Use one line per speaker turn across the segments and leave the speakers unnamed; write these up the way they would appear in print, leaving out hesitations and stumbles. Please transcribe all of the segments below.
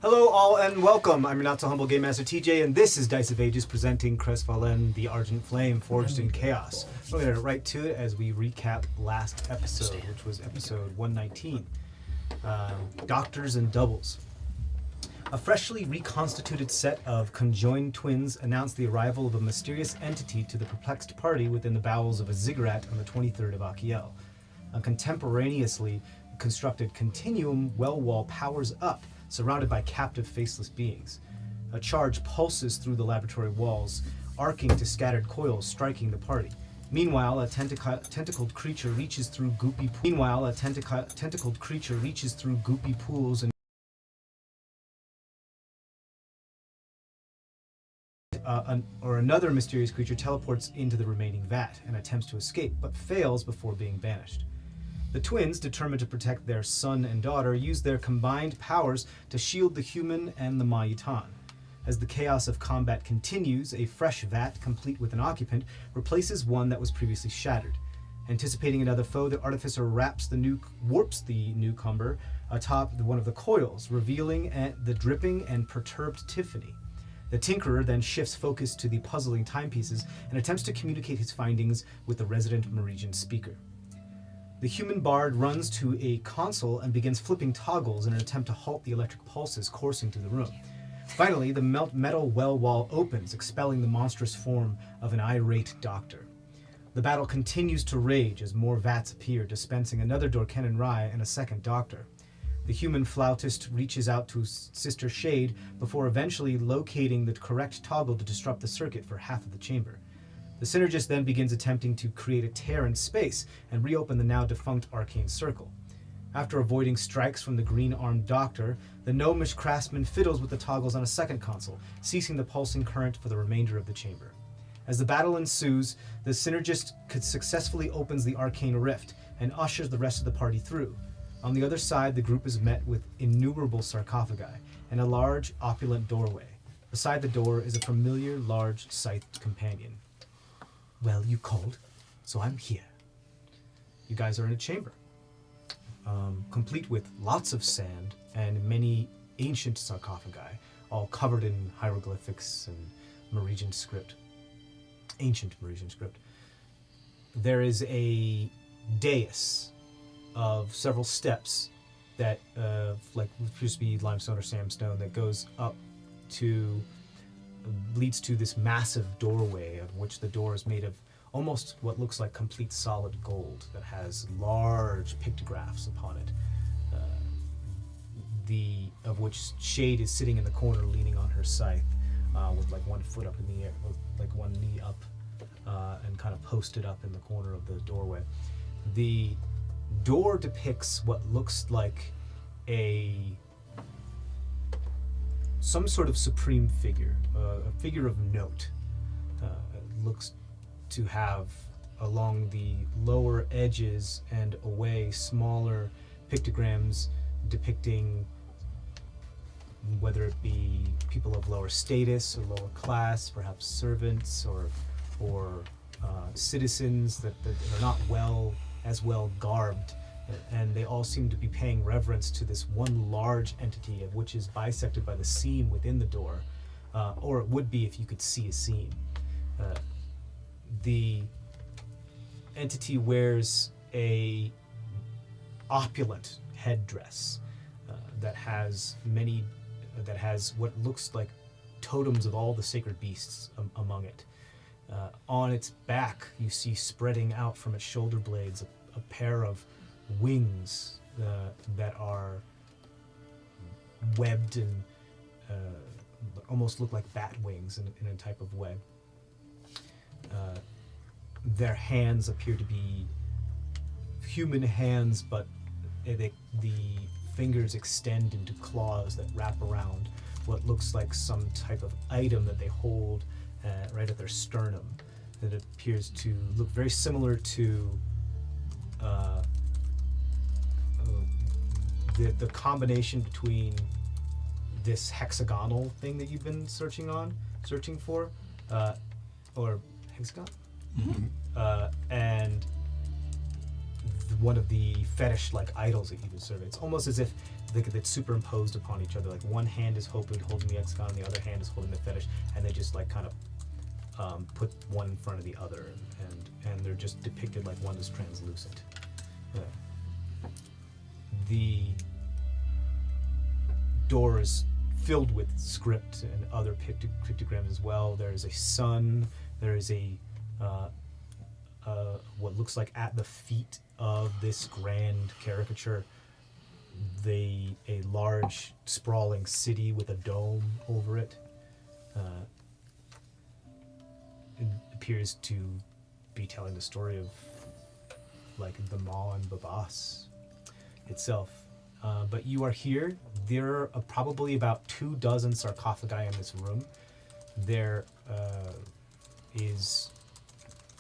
Hello all and welcome. I'm your not so humble Game Master TJ, and this is Dice of Ages presenting CrestVahllen, the Argent Flame, Forged in Chaos. We're going to get right to it as we recap last episode, which was episode 119. Doctors and Doubles. A freshly reconstituted set of conjoined twins announced the arrival of a mysterious entity to the perplexed party within the bowels of a ziggurat on the 23rd of Achiel. A contemporaneously constructed continuum well wall powers up, surrounded by captive faceless beings. A charge pulses through the laboratory walls, arcing to scattered coils, striking the party. Meanwhile, a tentacled creature reaches through goopy pools and another mysterious creature teleports into the remaining vat and attempts to escape, but fails before being banished. The twins, determined to protect their son and daughter, use their combined powers to shield the human and the Mayitan. As the chaos of combat continues, a fresh vat, complete with an occupant, replaces one that was previously shattered. Anticipating another foe, the artificer warps the newcomer atop one of the coils, revealing the dripping and perturbed Tiffany. The Tinkerer then shifts focus to the puzzling timepieces and attempts to communicate his findings with the resident Meridian speaker. The human bard runs to a console and begins flipping toggles in an attempt to halt the electric pulses coursing through the room. Finally, the metal well wall opens, expelling the monstrous form of an irate doctor. The battle continues to rage as more vats appear, dispensing another Dorkennen Rai and a second doctor. The human flautist reaches out to Sister Shade before eventually locating the correct toggle to disrupt the circuit for half of the chamber. The synergist then begins attempting to create a tear in space and reopen the now defunct arcane circle. After avoiding strikes from the green-armed doctor, the gnomish craftsman fiddles with the toggles on a second console, ceasing the pulsing current for the remainder of the chamber. As the battle ensues, the synergist successfully opens the arcane rift and ushers the rest of the party through. On the other side, the group is met with innumerable sarcophagi and a large, opulent doorway. Beside the door is a familiar, large, scythed companion. Well, you called, so I'm here. You guys are in a chamber, complete with lots of sand and many ancient sarcophagi, all covered in hieroglyphics and Meridian script, ancient Meridian script. There is a dais of several steps that, appears to be limestone or sandstone, that goes up to leads to this massive doorway, of which the door is made of almost what looks like complete solid gold that has large pictographs upon it, of which Shade is sitting in the corner leaning on her scythe, with like one foot up in the air, with like one knee up, and kind of posted up in the corner of the doorway. The door depicts what looks like some sort of supreme figure, a figure of note. It looks to have along the lower edges and away smaller pictograms depicting whether it be people of lower status or lower class, perhaps servants or citizens that are not as well garbed. And they all seem to be paying reverence to this one large entity, of which is bisected by the seam within the door, or it would be if you could see a seam. The entity wears a opulent headdress that has what looks like totems of all the sacred beasts among it. On its back, you see spreading out from its shoulder blades a pair of wings that are webbed and almost look like bat wings in a type of web. Their hands appear to be human hands, but the fingers extend into claws that wrap around what looks like some type of item that they hold right at their sternum. That appears to look very similar to the combination between this hexagonal thing that you've been searching for, or hexagon, and one of the fetish-like idols that you've been serving. It's almost as if that's superimposed upon each other. Like one hand is holding the hexagon, and the other hand is holding the fetish, and they just like kind of put one in front of the other, and they're just depicted like one is translucent. The door is filled with script and other pictograms as well. There is a sun. There is a what looks like at the feet of this grand caricature, a large sprawling city with a dome over it. It appears to be telling the story of like the Maw and Babas itself. But you are here. There are probably about 24 sarcophagi in this room. There is...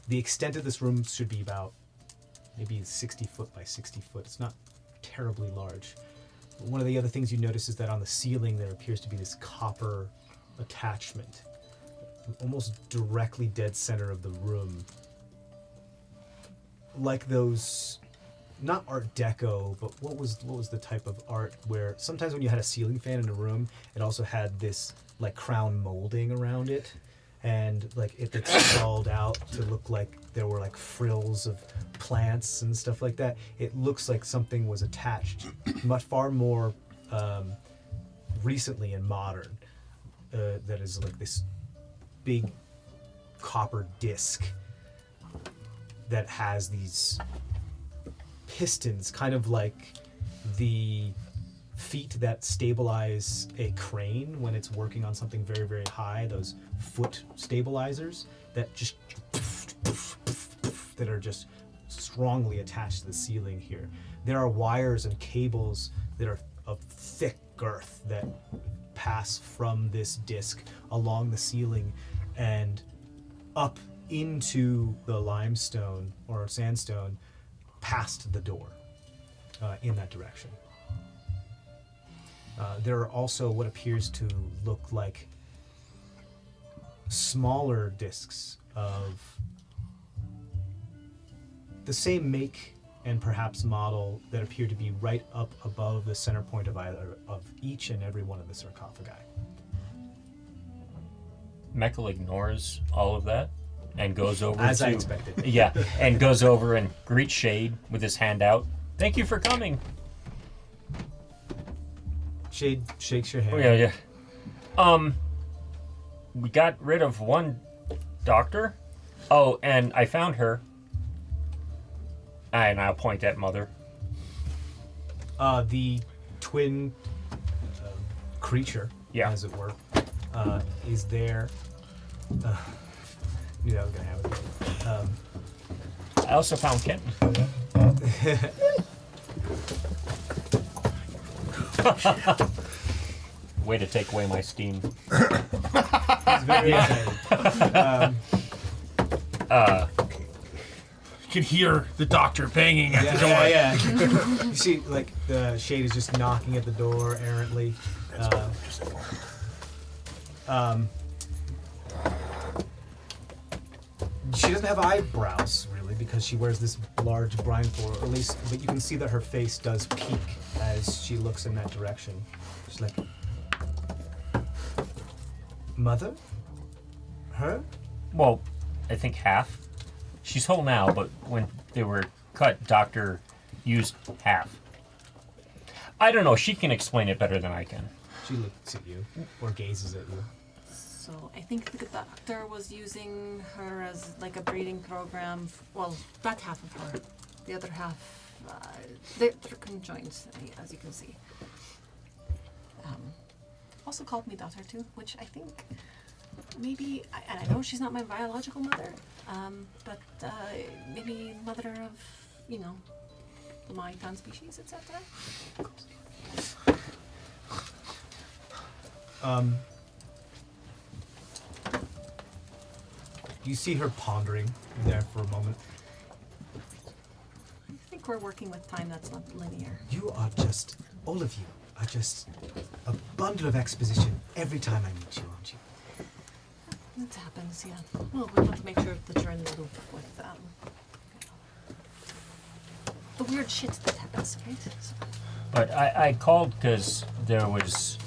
The extent of this room should be about maybe 60 foot by 60 foot. It's not terribly large. One of the other things you notice is that on the ceiling there appears to be this copper attachment, almost directly dead center of the room. Like those, not Art Deco, but what was the type of art where sometimes when you had a ceiling fan in a room, it also had this like crown molding around it, and like it sprawled out to look like there were like frills of plants and stuff like that. It looks like something was attached much far more recently and modern. That is like this big copper disc that has these pistons, kind of like the feet that stabilize a crane when it's working on something very, very high, those foot stabilizers that just that are just strongly attached to the ceiling here. There are wires and cables that are of thick girth that pass from this disc along the ceiling and up into the limestone or sandstone past the door in that direction. There are also what appears to look like smaller discs of the same make and perhaps model that appear to be right up above the center point of each and every one of the sarcophagi.
Meckel ignores all of that and goes over
As I expected.
Yeah, and goes over and greets Shade with his hand out. Thank you for coming.
Shade shakes your hand.
Oh, yeah. We got rid of one doctor. Oh, and I found her. And I'll point at Mother.
The twin creature, as it were, is there. Knew that was gonna happen.
I also found Kent. Way to take away my steam.
He's very excited.
You can hear the doctor banging at the door.
Yeah. You see, like, the Shade is just knocking at the door errantly. She doesn't have eyebrows, really, because she wears this large blindfold, or at least, but you can see that her face does peak as she looks in that direction. She's like, Mother? Her?
Well, I think half. She's whole now, but when they were cut, Doctor used half. I don't know. She can explain it better than I can.
She looks at you, or gazes at you.
So I think the doctor was using her as like a breeding program. Well, that half of her. The other half, they're conjoined, as you can see. Also called me daughter too, which I think maybe, and I know she's not my biological mother, but maybe mother of, you know, the Maitan species, etc.
You see her pondering there for a moment.
I think we're working with time that's not linear.
You are just, all of you are just a bundle of exposition every time I meet you, aren't you?
That happens, yeah. Well, we want to make sure that you're in the loop with the weird shit that happens, right? So.
But I called because there was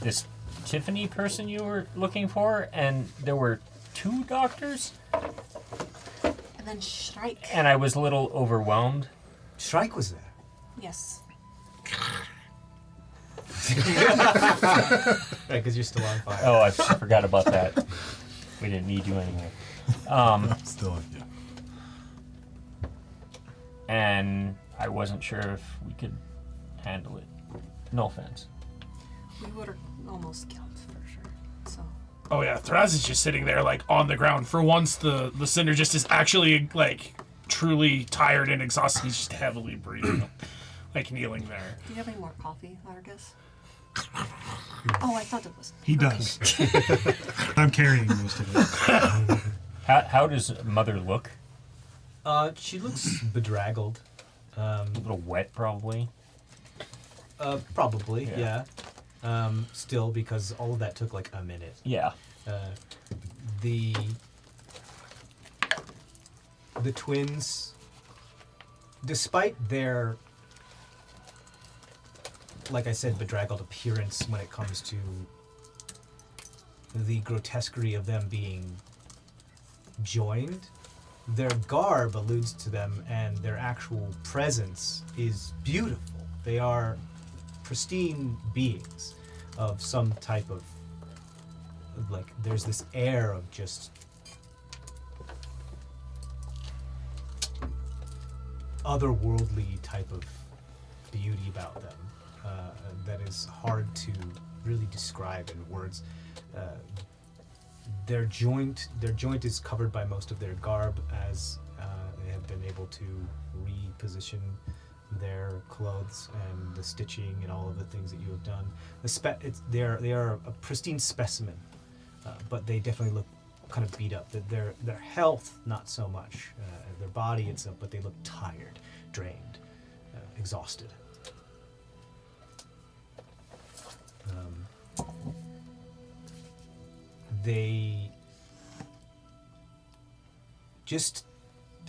this Tiffany person you were looking for, and there were 2 doctors,
And then Shrike.
and I was a little overwhelmed.
Shrike was there.
Yes.
Right, because you're still on fire.
Oh, I forgot about that. We didn't need you anyway.
Still, yeah.
And I wasn't sure if we could handle it. No offense.
We would have almost killed for sure. So.
Oh yeah, Thraz is just sitting there like on the ground. For once, the synergist is actually like truly tired and exhausted. He's just heavily breathing, like kneeling there.
Do you have any more coffee, Argus? Oh, I thought it was.
He does. I'm carrying most of it.
How does Mother look?
She looks bedraggled.
A little wet, probably.
Probably,
Yeah.
yeah. Still, because all of that took like a minute.
Yeah.
The twins, despite their, like I said, bedraggled appearance when it comes to the grotesquerie of them being joined, their garb alludes to them, and their actual presence is beautiful. They are pristine beings of some type of, like, there's this air of just otherworldly type of beauty about them that is hard to really describe in words. Their joint is covered by most of their garb, as they have been able to reposition their clothes and the stitching and all of the things that you have done. They are a pristine specimen, but they definitely look kind of beat up. Their health, not so much. Their body itself, but they look tired, drained, exhausted. They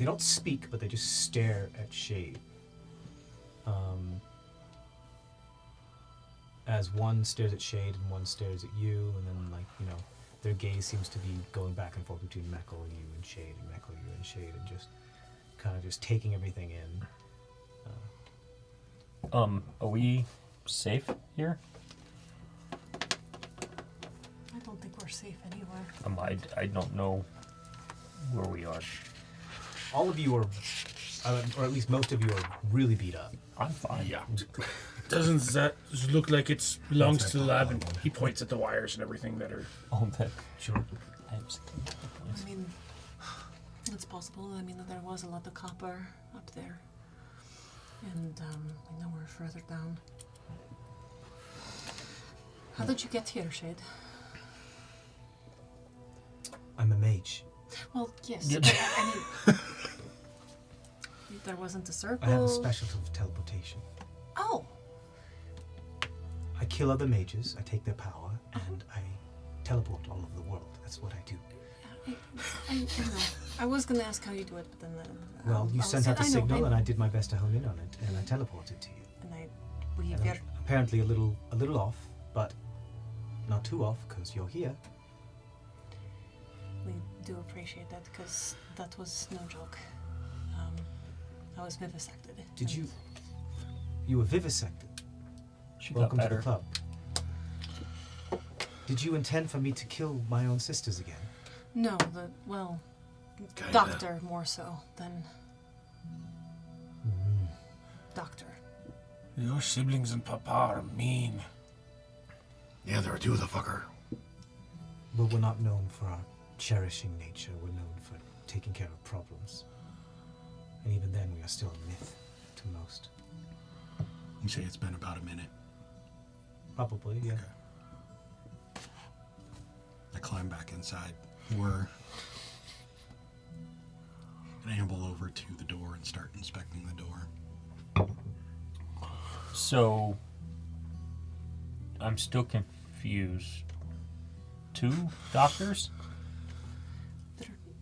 don't speak, but they just stare at Shade. As one stares at Shade and one stares at you, and then, like, you know, their gaze seems to be going back and forth between Meckle, you, and Shade, and Meckle, you, and Shade, and just kind of just taking everything in.
Are we safe here?
I don't think we're safe anywhere.
I don't know where we are.
All of you are, or at least most of you, are really beat up.
I'm fine.
Yeah. Doesn't that look like it belongs to the lab? And he points at the wires and everything that are.
Oh, that.
Sure.
I mean, it's possible. I mean, there was a lot of copper up there. And I know we're further down. How did you get here, Shade?
I'm a mage.
Well, yes.
Yep.
But, I mean, there wasn't a circle.
I have a specialty of teleportation.
Oh,
I kill other mages, I take their power, and I teleport all over the world. That's what I do.
I know. I was gonna ask how you do it, but then.
Well, you
I'll
sent
say-
out the
I know,
signal,
I
and
know.
I did my best to hone in on it, and I teleported to you.
And we
And I'm apparently a little off, but not too off, because you're here.
we do appreciate that because that was no joke. I was vivisected.
Did
and
you were vivisected?
She
Welcome
got
to the
better.
club. Did you intend for me to kill my own sisters again?
No,
Kinda.
doctor more so than doctor.
Your siblings and Papa are mean.
Yeah, there are 2 of the fucker.
Well, we're not known for our cherishing nature. We're known for taking care of problems. And even then, we are still a myth to most.
You say it's been about a minute.
Probably, yeah.
Okay. I climb back inside. We're gonna amble over to the door and start inspecting the door.
So, I'm still confused. 2 doctors?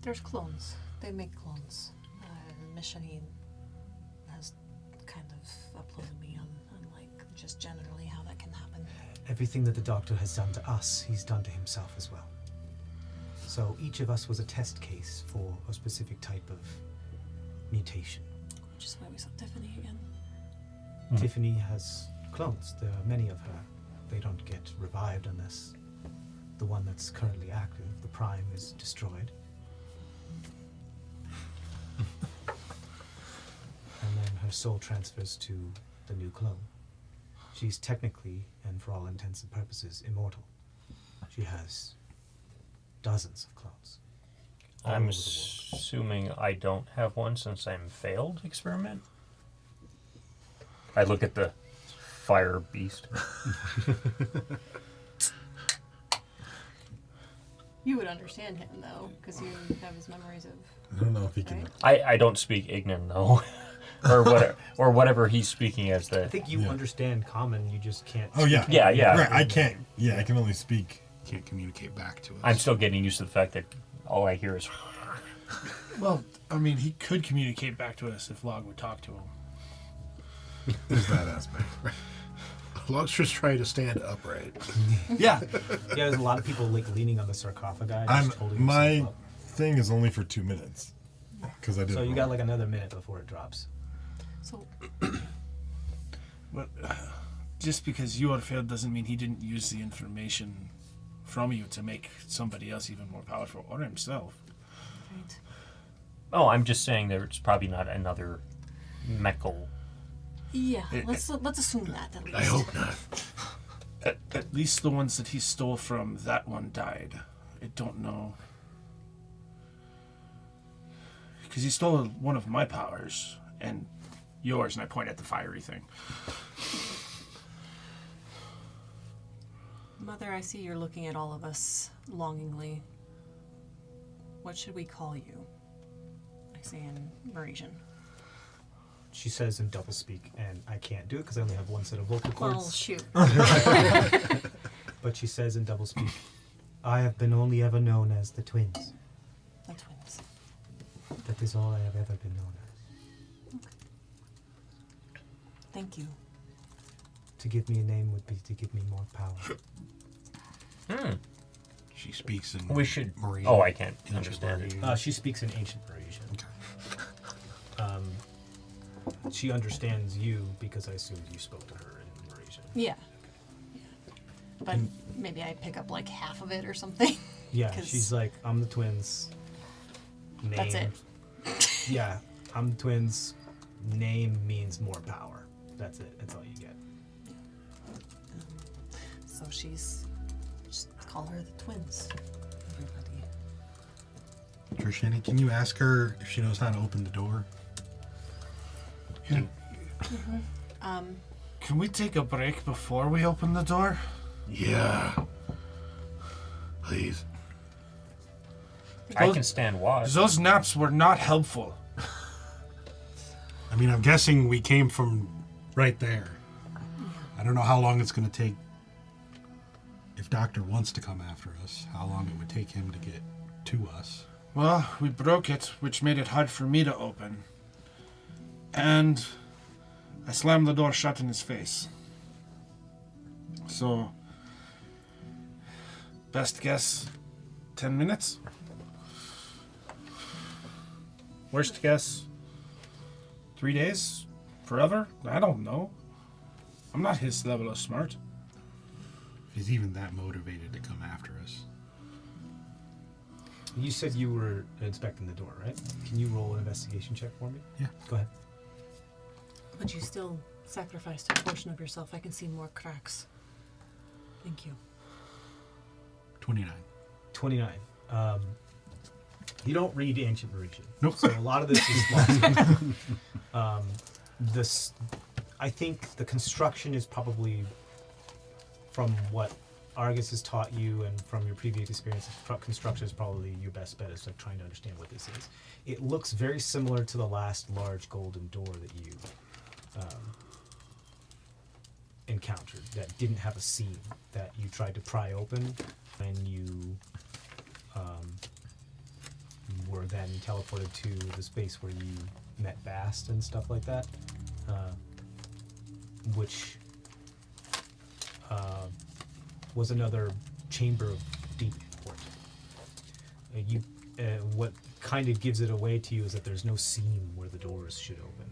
There's clones. They make clones. Michelin has kind of uploaded me on like just generally how that can happen?
Everything that the doctor has done to us, he's done to himself as well. So each of us was a test case for a specific type of mutation.
Which is why we saw Tiffany again.
Tiffany has clones. There are many of her. They don't get revived unless the one that's currently active, the prime, is destroyed. And then her soul transfers to the new clone. She's technically, and for all intents and purposes, immortal. She has dozens of clones. all
I'm
over the world.
assuming I don't have one since I'm failed experiment. I look at the fire beast.
You would understand him though, because you have his memories of.
I don't know if he can.
Right?
I don't speak Ignan though, or whatever he's speaking as the.
I think you
Yeah.
understand common, you just can't.
Oh yeah.
speak
Yeah,
it.
yeah.
Right. I can't. Yeah, I can only speak. Can't communicate back to us.
I'm still getting used to the fact that all I hear is.
Well, I mean, he could communicate back to us if Log would talk to him.
There's that aspect.
Log's just trying to stand upright.
Yeah.
Yeah, there's a lot of people like leaning on the sarcophagi. Just
I'm
holding
my
themselves
thing is only for 2 minutes because I
up.
did.
So you got like another minute before it drops.
So
But just because you are failed doesn't mean he didn't use the information from you to make somebody else even more powerful, or himself.
right.
Oh, I'm just saying there's probably not another Mekl.
Yeah, let's assume that at least.
I hope not.
At least the ones that he stole from, that one died. I don't know. Because he stole one of my powers, and yours, and I point at the fiery thing.
Mother, I see you're looking at all of us longingly. What should we call you? I say in Merasian.
She says in doublespeak, and I can't do it because I only have one set of vocal
Well,
cords.
shoot.
But she says in doublespeak, I have been only ever known as the twins.
The twins.
That is all I have ever been known as.
Thank you.
To give me a name would be to give me more power.
She speaks in.
We should.
Marine.
Oh, I can't
Ancient
understand it.
Marine.
She speaks in ancient Parisian.
Okay.
She understands you because I assumed you spoke to her in Parisian.
Yeah. But maybe I pick up like half of it or something.
Yeah,
'Cause
she's like, I'm the twins. Name.
That's it.
Yeah, I'm the twins. Name means more power. That's it. That's all you get.
So she's just call her the twins. Everybody.
Trishani, can you ask her if she knows how to open the door?
Yeah.
Can we take a break before we open the door?
Yeah. Please.
I can stand watch.
Those naps were not helpful.
I mean, I'm guessing we came from right there. I don't know how long it's going to take. If Doctor wants to come after us, how long it would take him to get to us.
Well, we broke it, which made it hard for me to open. And I slammed the door shut in his face. So, best guess, 10 minutes? Worst guess, 3 days? Forever? I don't know. I'm not his level of smart.
If he's even that motivated to come after us.
You said you were inspecting the door, right? Can you roll an investigation check for me?
Yeah.
Go ahead.
But you still sacrificed a portion of yourself. I can see more cracks. Thank you.
29.
29. You don't read ancient Parisian.
Nope.
So a lot of this is lost. This, I think the construction is probably, from what Argus has taught you and from your previous experience, construction is probably your best bet. Is like trying to understand what this is. It looks very similar to the last large golden door that you encountered that didn't have a seam, that you tried to pry open, and you were then teleported to the space where you met Bast and stuff like that, which was another chamber of deep import. What kind of gives it away to you is that there's no seam where the doors should open.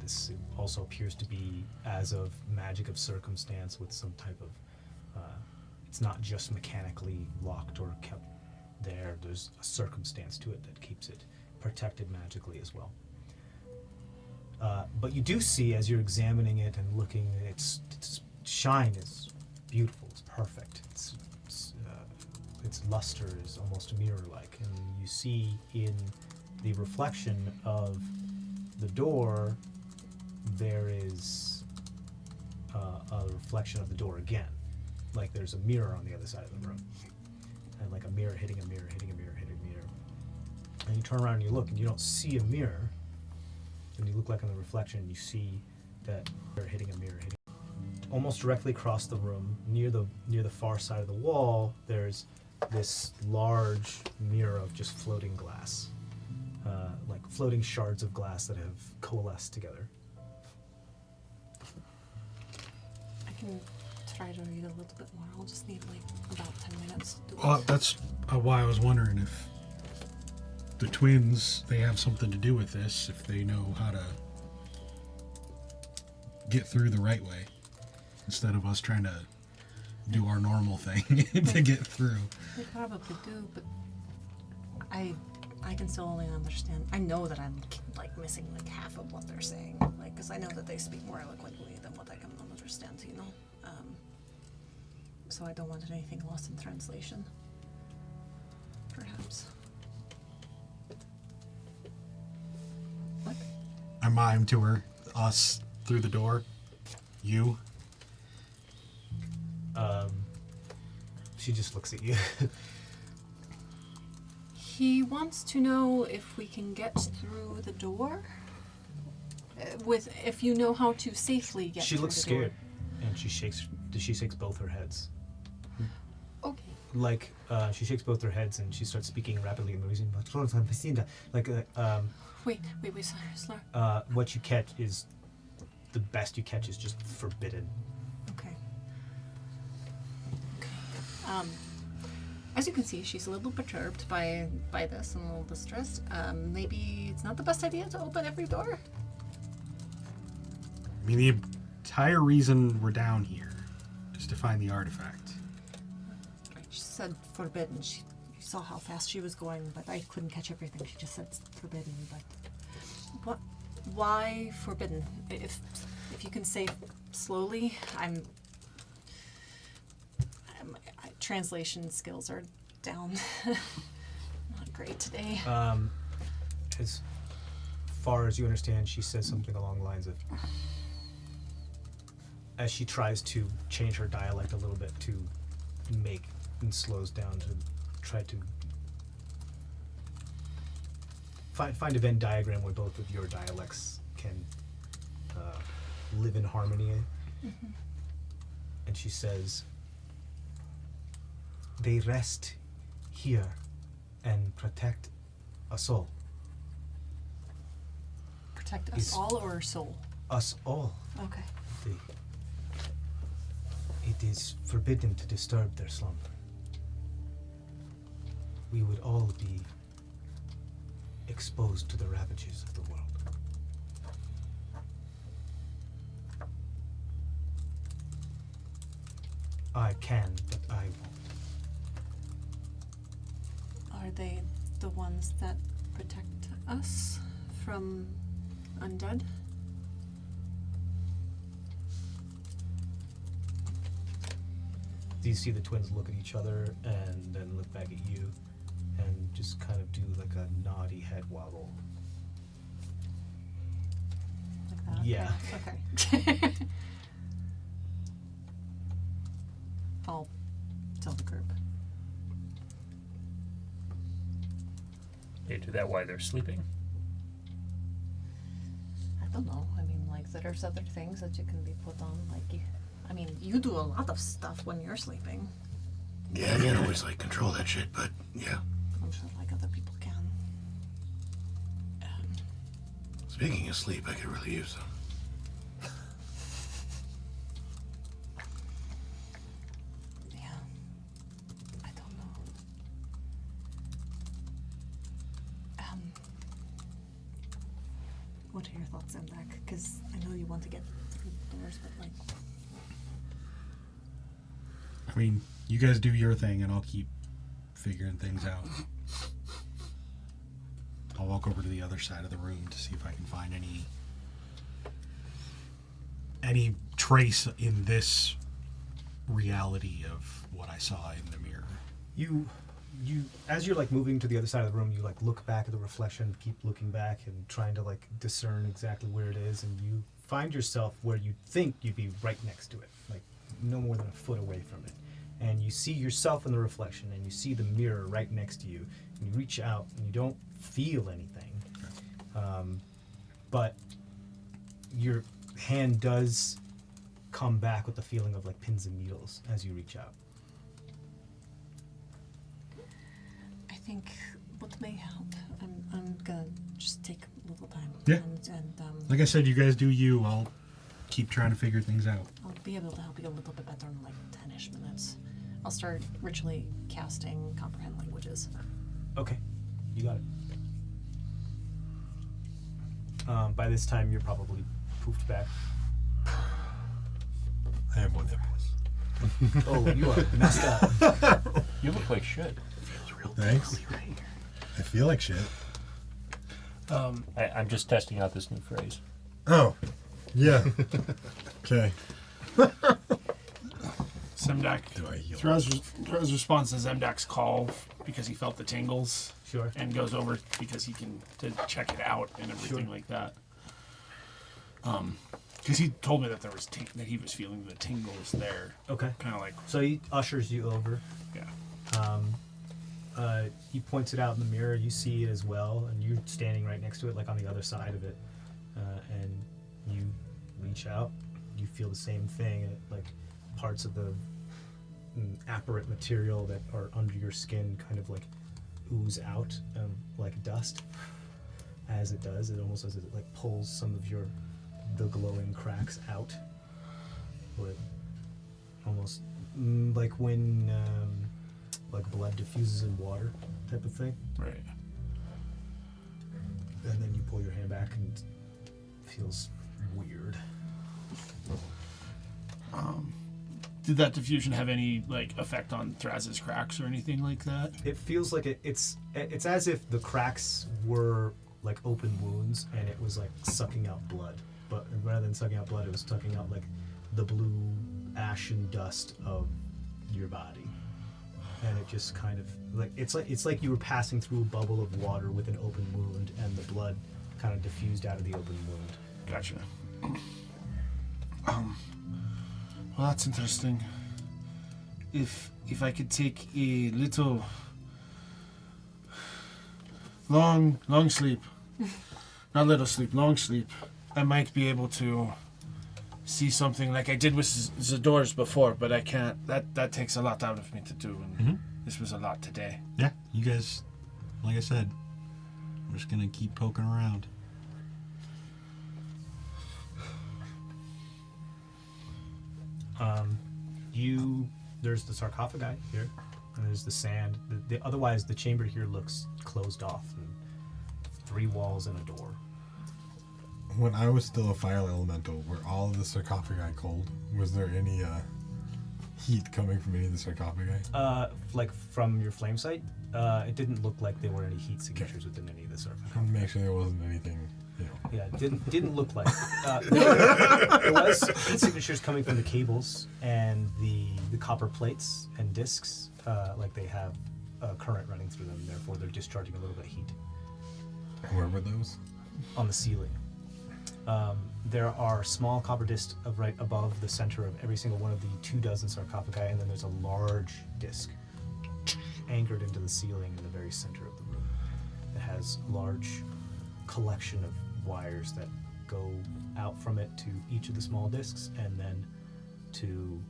This also appears to be as of magic of circumstance with some type of. It's not just mechanically locked or kept there. There's a circumstance to it that keeps it protected magically as well. But you do see, as you're examining it and looking, its shine is beautiful. It's perfect. Its luster is almost mirror-like, and you see in the reflection of the door, there is a reflection of the door again. Like there's a mirror on the other side of the room, and like a mirror hitting a mirror, hitting a mirror, hitting a mirror. And you turn around and you look, and you don't see a mirror. Then you look like in the reflection, and you see that mirror hitting a mirror, hitting. Almost directly across the room, near the far side of the wall, there's this large mirror of just floating glass, like floating shards of glass that have coalesced together.
I can try to read a little bit more. I'll just need like about 10 minutes to do
Well,
it.
that's why I was wondering if the twins, they have something to do with this, if they know how to get through the right way, instead of us trying to do our normal thing to get through.
They probably do, but I can still only understand. I know that I'm like missing like half of what they're saying, like because I know that they speak more eloquently than what I can understand, you know. So I don't want anything lost in translation. Perhaps. What?
I mime to her, us through the door, you.
She just looks at you.
He wants to know if we can get through the door. If you know how to safely get.
She
through
looks
the
scared, and she shakes both her heads.
Door. Okay.
Like she shakes both her heads, and she starts speaking rapidly in Norwegian. Like
Wait, sorry.
what you catch is the best you catch is just forbidden.
Okay. As you can see, she's a little perturbed by this and a little distressed. Maybe it's not the best idea to open every door.
I mean, the entire reason we're down here is to find the artifact.
Right, she said forbidden. You saw how fast she was going, but I couldn't catch everything. She just said forbidden. But why forbidden? If you can say slowly, translation skills are down. Not great today.
As far as you understand, she says something along the lines of, as she tries to change her dialect a little bit to make and slows down to try to find a Venn diagram where both of your dialects can live in harmony.
Mm-hmm.
And she says, they rest here and protect us all.
Protect us
Is-
all or soul?
Us all.
Okay.
It is forbidden to disturb their slumber. We would all be exposed to the ravages of the world. I can, but I won't.
Are they the ones that protect us from undead?
Do you see the twins look at each other and then look back at you and just kind of do like a naughty head wobble?
Like that?
Yeah.
Okay. I'll tell the group.
They do that while they're sleeping.
I don't know. I mean, like, there's other things that you can be put on. Like, you do a lot of stuff when you're sleeping.
Yeah, I can't always like control that shit, but yeah.
I'm sure, like, other people can.
Speaking of sleep, I could really use some.
What are your thoughts on that? Because I know you want to get through the doors, but like,
I mean, you guys do your thing, and I'll keep figuring things out. I'll walk over to the other side of the room to see if I can find any trace in this reality of what I saw in the mirror.
You as you're like moving to the other side of the room, you like look back at the reflection, keep looking back and trying to like discern exactly where it is, and you find yourself where you think you'd be right next to it, like no more than a foot away from it. And you see yourself in the reflection, and you see the mirror right next to you, and you reach out and you don't feel anything. But your hand does come back with the feeling of like pins and needles as you reach out.
I think what may help. I'm gonna just take a little time.
Yeah.
And
Like I said, you guys do you. I'll keep trying to figure things out.
I'll be able to help you a little bit better in like 10-ish minutes. I'll start ritually casting comprehend languages.
Okay, you got it. By this time, you're probably poofed back.
I have one hit point.
Oh, you are messed up.
You look like shit.
Thanks. I feel like shit.
I'm just testing out this new phrase.
Oh, yeah. Okay.
Zemdak.
Do I heal?
Throw's response to Zemdak's call because he felt the tingles.
Sure.
And goes over because he can to check it out and everything like that. Because he told me that there was that he was feeling the tingles there.
Okay.
Kind of like,
So he ushers you over.
yeah.
He points it out in the mirror. You see it as well, and you're standing right next to it, like on the other side of it. And you reach out. You feel the same thing. Like parts of the apparent material that are under your skin kind of like ooze out like dust. As it does, it almost as it like pulls some of the glowing cracks out. But almost like when like blood diffuses in water type of thing.
Right.
And then you pull your hand back and it feels weird.
Did that diffusion have any like effect on Thraz's cracks or anything like that?
It feels like it's as if the cracks were like open wounds and it was like sucking out blood. But rather than sucking out blood, it was sucking out like the blue ashen dust of your body. And it just kind of like it's like you were passing through a bubble of water with an open wound, and the blood kind of diffused out of the open wound.
Gotcha. Well, that's interesting. If I could take a little long sleep, not little sleep, long sleep, I might be able to see something like I did with the doors before, but I can't. That takes a lot out of me to do, and this was a lot today.
Yeah, you guys, like I said, I'm just gonna keep poking around.
There's the sarcophagi here, and there's the sand. Otherwise, the chamber here looks closed off, and 3 walls and a door.
When I was still a fire elemental, were all of the sarcophagi cold? Was there any heat coming from any of the sarcophagi?
Like from your flame sight, it didn't look like there were any heat signatures within any of the sarcophagi.
Make sure there wasn't anything, you know.
Yeah, it didn't look like. There was heat signatures coming from the cables and the copper plates and discs. Like they have a current running through them, therefore they're discharging a little bit of heat.
Where were those?
On the ceiling. There are small copper discs right above the center of every single one of the 24 sarcophagi, and then there's a large disc anchored into the ceiling in the very center of the room. It has a large collection of wires that go out from it to each of the small discs, and then to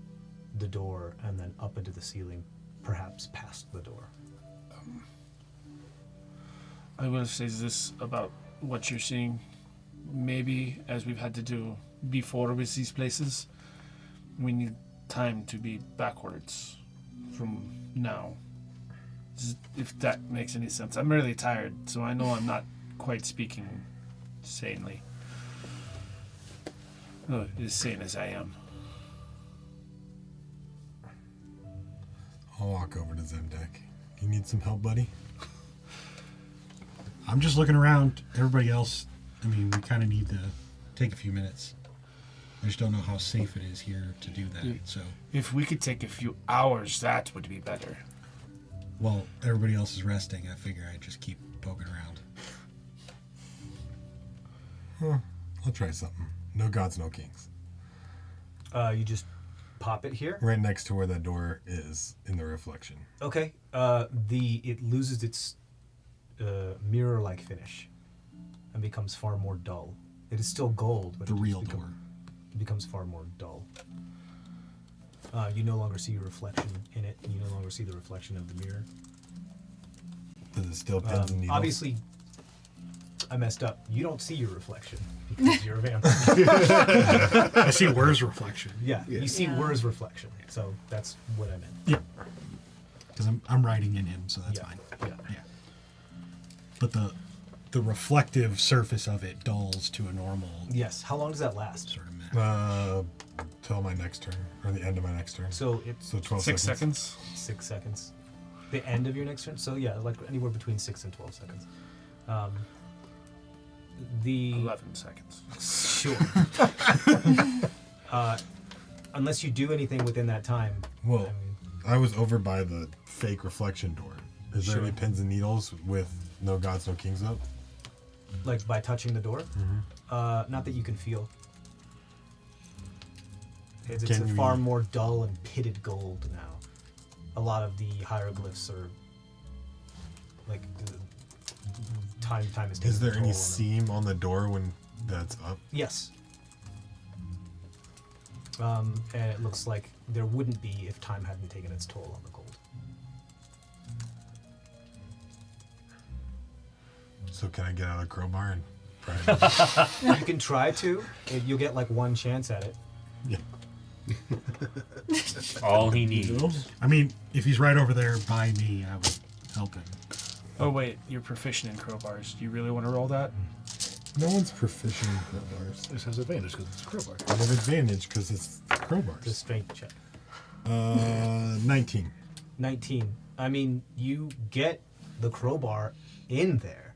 the door, and then up into the ceiling, perhaps past the door.
I will say this about what you're seeing. Maybe, as we've had to do before with these places, we need time to be backwards from now. If that makes any sense. I'm really tired, so I know I'm not quite speaking sanely. Oh, as sane as I am.
I'll walk over to Zemdek. You need some help, buddy?
I'm just looking around. Everybody else, I mean, we kind of need to take a few minutes. I just don't know how safe it is here to do that. So,
If we could take a few hours, that would be better.
while everybody else is resting, I figure I'd just keep poking around.
I'll try something. No gods, no kings.
You just pop it here.
Right next to where that door is in the reflection.
Okay. It loses its mirror-like finish and becomes far more dull. It is still gold, but
The real door.
it becomes far more dull. You no longer see your reflection in it, and you no longer see the reflection of the mirror.
Does it still pins and needles?
Obviously, I messed up. You don't see your reflection because you're a vampire.
I see where's reflection.
Yeah, you see
Yeah.
Wur's reflection. So that's what I meant.
Yep. Because I'm writing in him, so that's
yeah.
fine.
Yeah.
Yeah. But the reflective surface of it dulls to a normal
Yes. How long does that last?
sort of map.
Till my next turn, or the end of my next turn.
So it's
So 12
6
seconds.
seconds.
6 seconds. The end of your next turn. So yeah, like anywhere between 6 and 12 seconds. The
11 seconds.
sure. Unless you do anything within that time.
Well,
I mean,
I was over by the fake reflection door. Is there
Sure.
any pins and needles with no gods, no kings up?
like by touching the door. Not that you can feel. It's
Can
a
we-
far more dull and pitted gold now. A lot of the hieroglyphs are like time is taking
Is there any
control on them.
seam on the door when that's up?
Yes. And it looks like there wouldn't be if time hadn't taken its toll on the gold.
So can I get out of the crowbar and pry it up?
You can try to. You'll get like one chance at it.
Yeah.
All he needs.
I mean, if he's right over there by me, I would help him.
Oh wait, you're proficient in crowbars. Do you really want to roll that?
No one's proficient in crowbars.
This has advantage because it's a crowbar.
I have advantage because it's
It's a
crowbars.
strength check.
19.
19. I mean, you get the crowbar in there,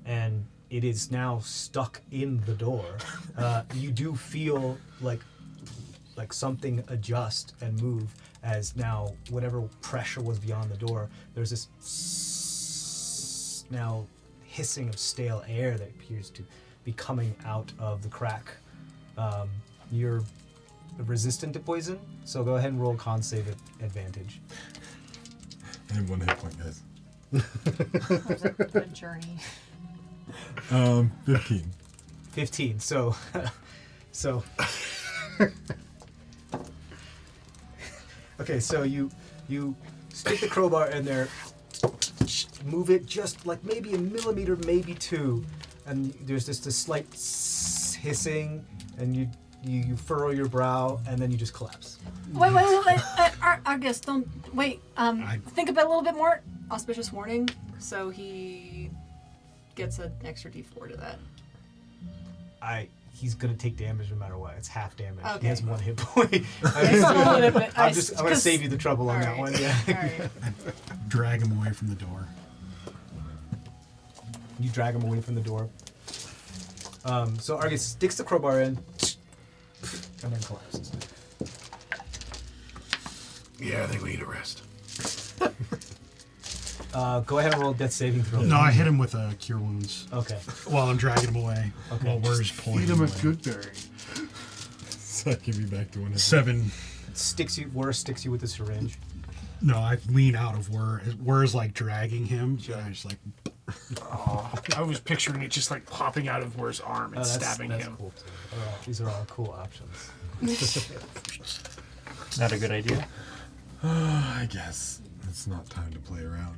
and it is now stuck in the door. You do feel like something adjust and move as now whatever pressure was beyond the door, there's this now hissing of stale air that appears to be coming out of the crack. You're resistant to poison, so go ahead and roll con save at advantage.
I have 1 hit point, guys.
That was a good journey.
15.
15. So okay, so you stick the crowbar in there, move it just like maybe a millimeter, maybe 2, and there's just a slight hissing, and you furrow your brow, and then you just collapse.
Wait. Argus, don't wait. Think about it a little bit more. Auspicious warning. So he gets an extra D4 to that.
He's gonna take damage no matter what. It's half damage. He
Okay.
has 1 hit point.
I'm
I'm gonna save you the trouble on that one. Yeah.
Alright.
Drag him away from the door.
You drag him away from the door. So Argus sticks the crowbar in, and then collapses.
Yeah, I think we need a rest.
Go ahead and roll a death saving throw.
No, I hit him with Cure Wounds
Okay.
while I'm dragging him away.
Okay.
While Wur's pulling
Feed
him
him a
away.
good berry.
So I give you back to 1 hit point.
7.
Worse sticks you with the syringe.
No, I lean out of Wur. Wur's like dragging him. So I just like,
I was picturing it just like popping out of Wur's arm and stabbing
that's
him.
cool too. All right, these are all cool options.
Not a good idea.
I guess it's not time to play around.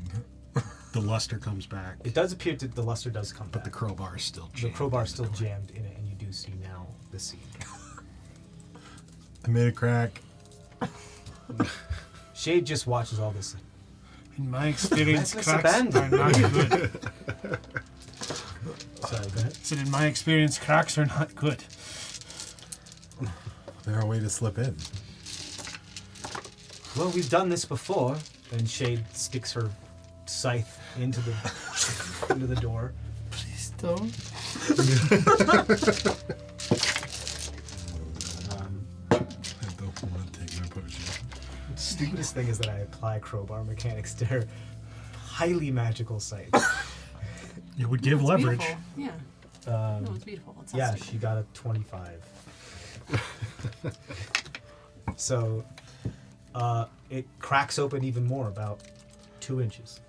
the luster comes back.
It does appear that the luster does come
But the
back.
crowbar is still
The
jammed.
crowbar is still jammed in it, and you do see now the seed.
I made a crack.
Shade just watches all this.
In my experience,
Let's
cracks are
abandon.
not good.
Sorry, go ahead.
I said, in my experience, cracks are not good.
They're a way to slip in.
Well, we've done this before. And Shade sticks her scythe into the door.
Please don't.
I don't want to take my potion.
The stupidest thing is that I apply crowbar mechanics to her highly magical scythe.
It would give
It's
leverage.
beautiful. Yeah. No, it's beautiful. It's
Yeah,
awesome.
she got a 25. So, it cracks open even more, about 2 inches.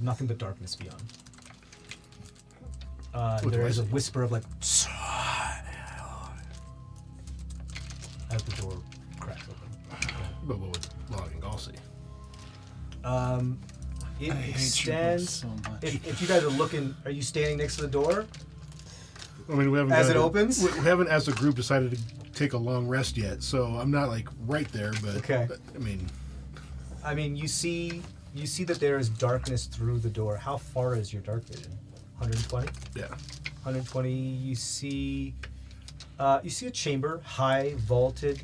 Nothing but darkness beyond. There is a whisper of like as the door cracks open.
But what would Log and Gall see?
It
I hate you both
extends.
so much.
If you guys are looking, are you standing next to the door
I mean, we haven't
as it
got
opens?
We haven't, as a group, decided to take a long rest yet. So I'm not like right there, but
Okay.
I mean,
you see that there is darkness through the door. How far is your dark vision? 120.
yeah.
120. You see a chamber, high vaulted.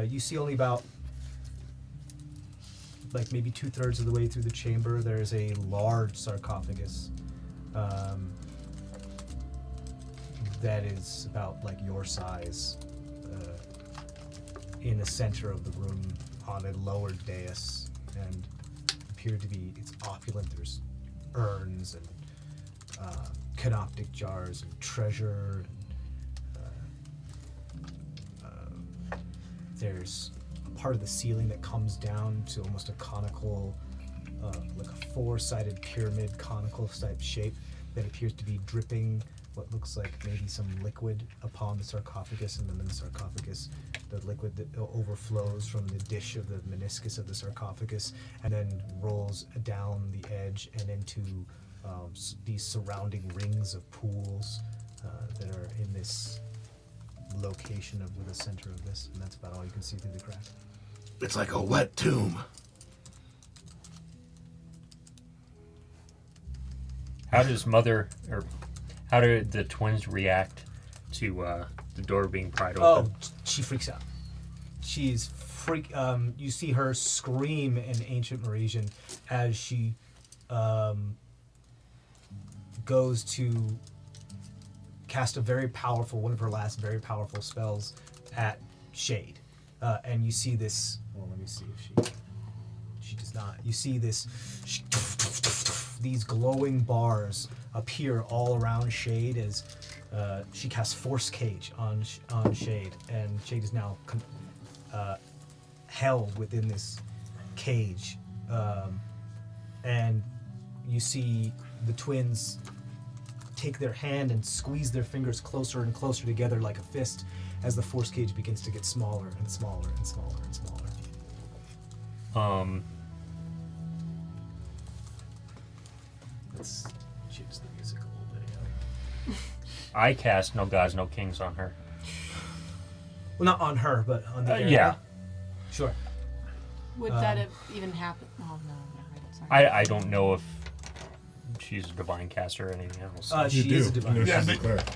You see only about like maybe 2/3 of the way through the chamber. There's a large sarcophagus that is about like your size in the center of the room on a lower dais, and appeared to be, it's opulent. There's urns and canoptic jars and treasure. There's a part of the ceiling that comes down to almost a conical, like a 4-sided pyramid conical type shape that appears to be dripping what looks like maybe some liquid upon the sarcophagus, and then in the sarcophagus, the liquid that overflows from the dish of the meniscus of the sarcophagus and then rolls down the edge and into these surrounding rings of pools that are in this location of the center of this, and that's about all you can see through the crack.
It's like a wet tomb.
How does how do the twins react to the door being pried open?
Oh, she freaks out. She's you see her scream in ancient Maresian as she goes to cast one of her last very powerful spells at Shade. And you see this, well, let me see if she does not. You see these glowing bars appear all around Shade as she casts Force Cage on Shade, and Shade is now held within this cage. And you see the twins take their hand and squeeze their fingers closer and closer together like a fist as the force cage begins to get smaller and smaller and smaller and smaller. Let's choose the musical video.
I cast No Gods, No Kings on her.
Well, not on her, but on the area.
Yeah.
Sure.
Would that have even happened? Oh, no, no, sorry.
I don't know if she's a divine caster or anything else.
She
You
is a
do.
divine.
You know,
Yeah,
she's a
but-
cleric.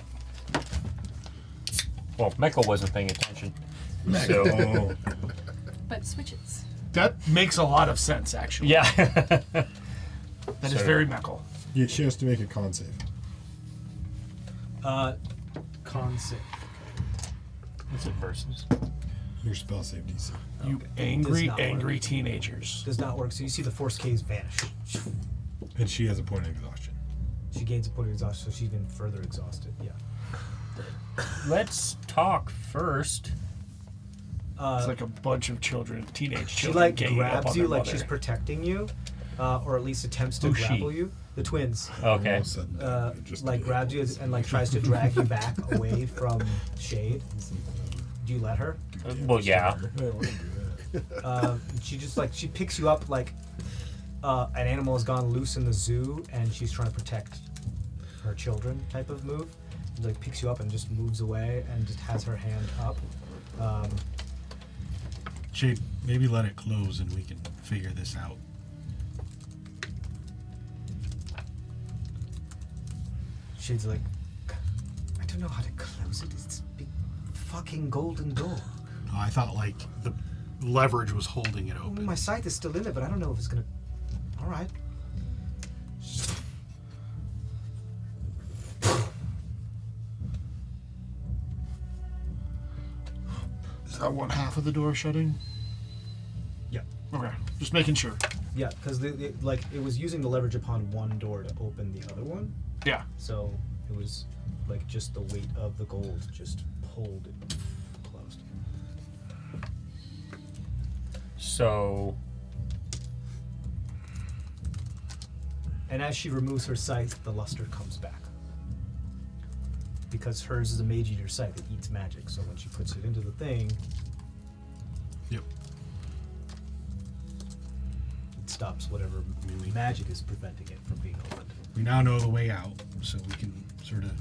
Well, Mecca wasn't paying attention. So,
Oh,
But switches.
That makes a lot of sense, actually.
yeah.
That is very Meckle.
yeah, she has to make a con save.
Con save.
What's it versus?
Your spell save DC.
You
Does
angry,
not work.
angry teenagers.
Does not work. So you see the force cage vanish.
And she has a point of exhaustion.
She gains a point of exhaustion, so she's even further exhausted. Yeah.
Let's talk first.
It's like a bunch of children, teenage
She
children,
like
ganging up
grabs
on
you
their
like
mother.
she's protecting you, or at least attempts to
Who's she?
grapple you. The twins.
Okay.
All of a sudden, it just
Like grabs you and like tries to drag you back away from Shade. Do you let her?
Well, yeah.
I don't want to do that.
She picks you up like an animal has gone loose in the zoo and she's trying to protect her children type of move. She like picks you up and just moves away and just has her hand up.
Shade, maybe let it close and we can figure this out.
Shade's like, I don't know how to close it. It's a big fucking golden door.
I thought like the leverage was holding it
Well,
open.
my scythe is still in it, but I don't know if it's gonna. All right.
Is that one half of the door shutting?
Yeah.
Okay, just making sure.
Yeah, because like it was using the leverage upon one door to open the other one,
Yeah.
so it was like just the weight of the gold just pulled it closed.
So
And as she removes her scythe, the luster comes back. Because hers is a mage eater scythe, it eats magic, so when she puts it into the thing,
Yep.
it stops whatever magic is preventing it from being opened.
We now know the way out, so we can sort of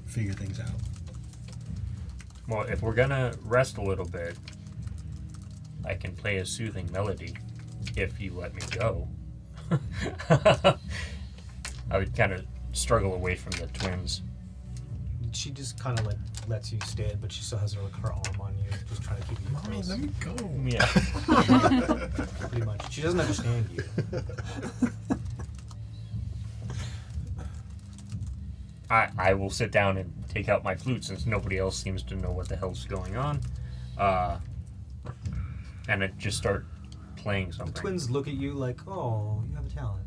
figure things out.
well, if we're gonna rest a little bit, I can play a soothing melody if you let me go. I would kind of struggle away from the twins.
She just kind of like lets you stand, but she still has her arm on you, just trying to keep you close.
Let me go.
Yeah.
Pretty much. She doesn't understand you.
I will sit down and take out my flute since nobody else seems to know what the hell's going on. And I just start playing something.
The twins look at you like, oh, you have a talent.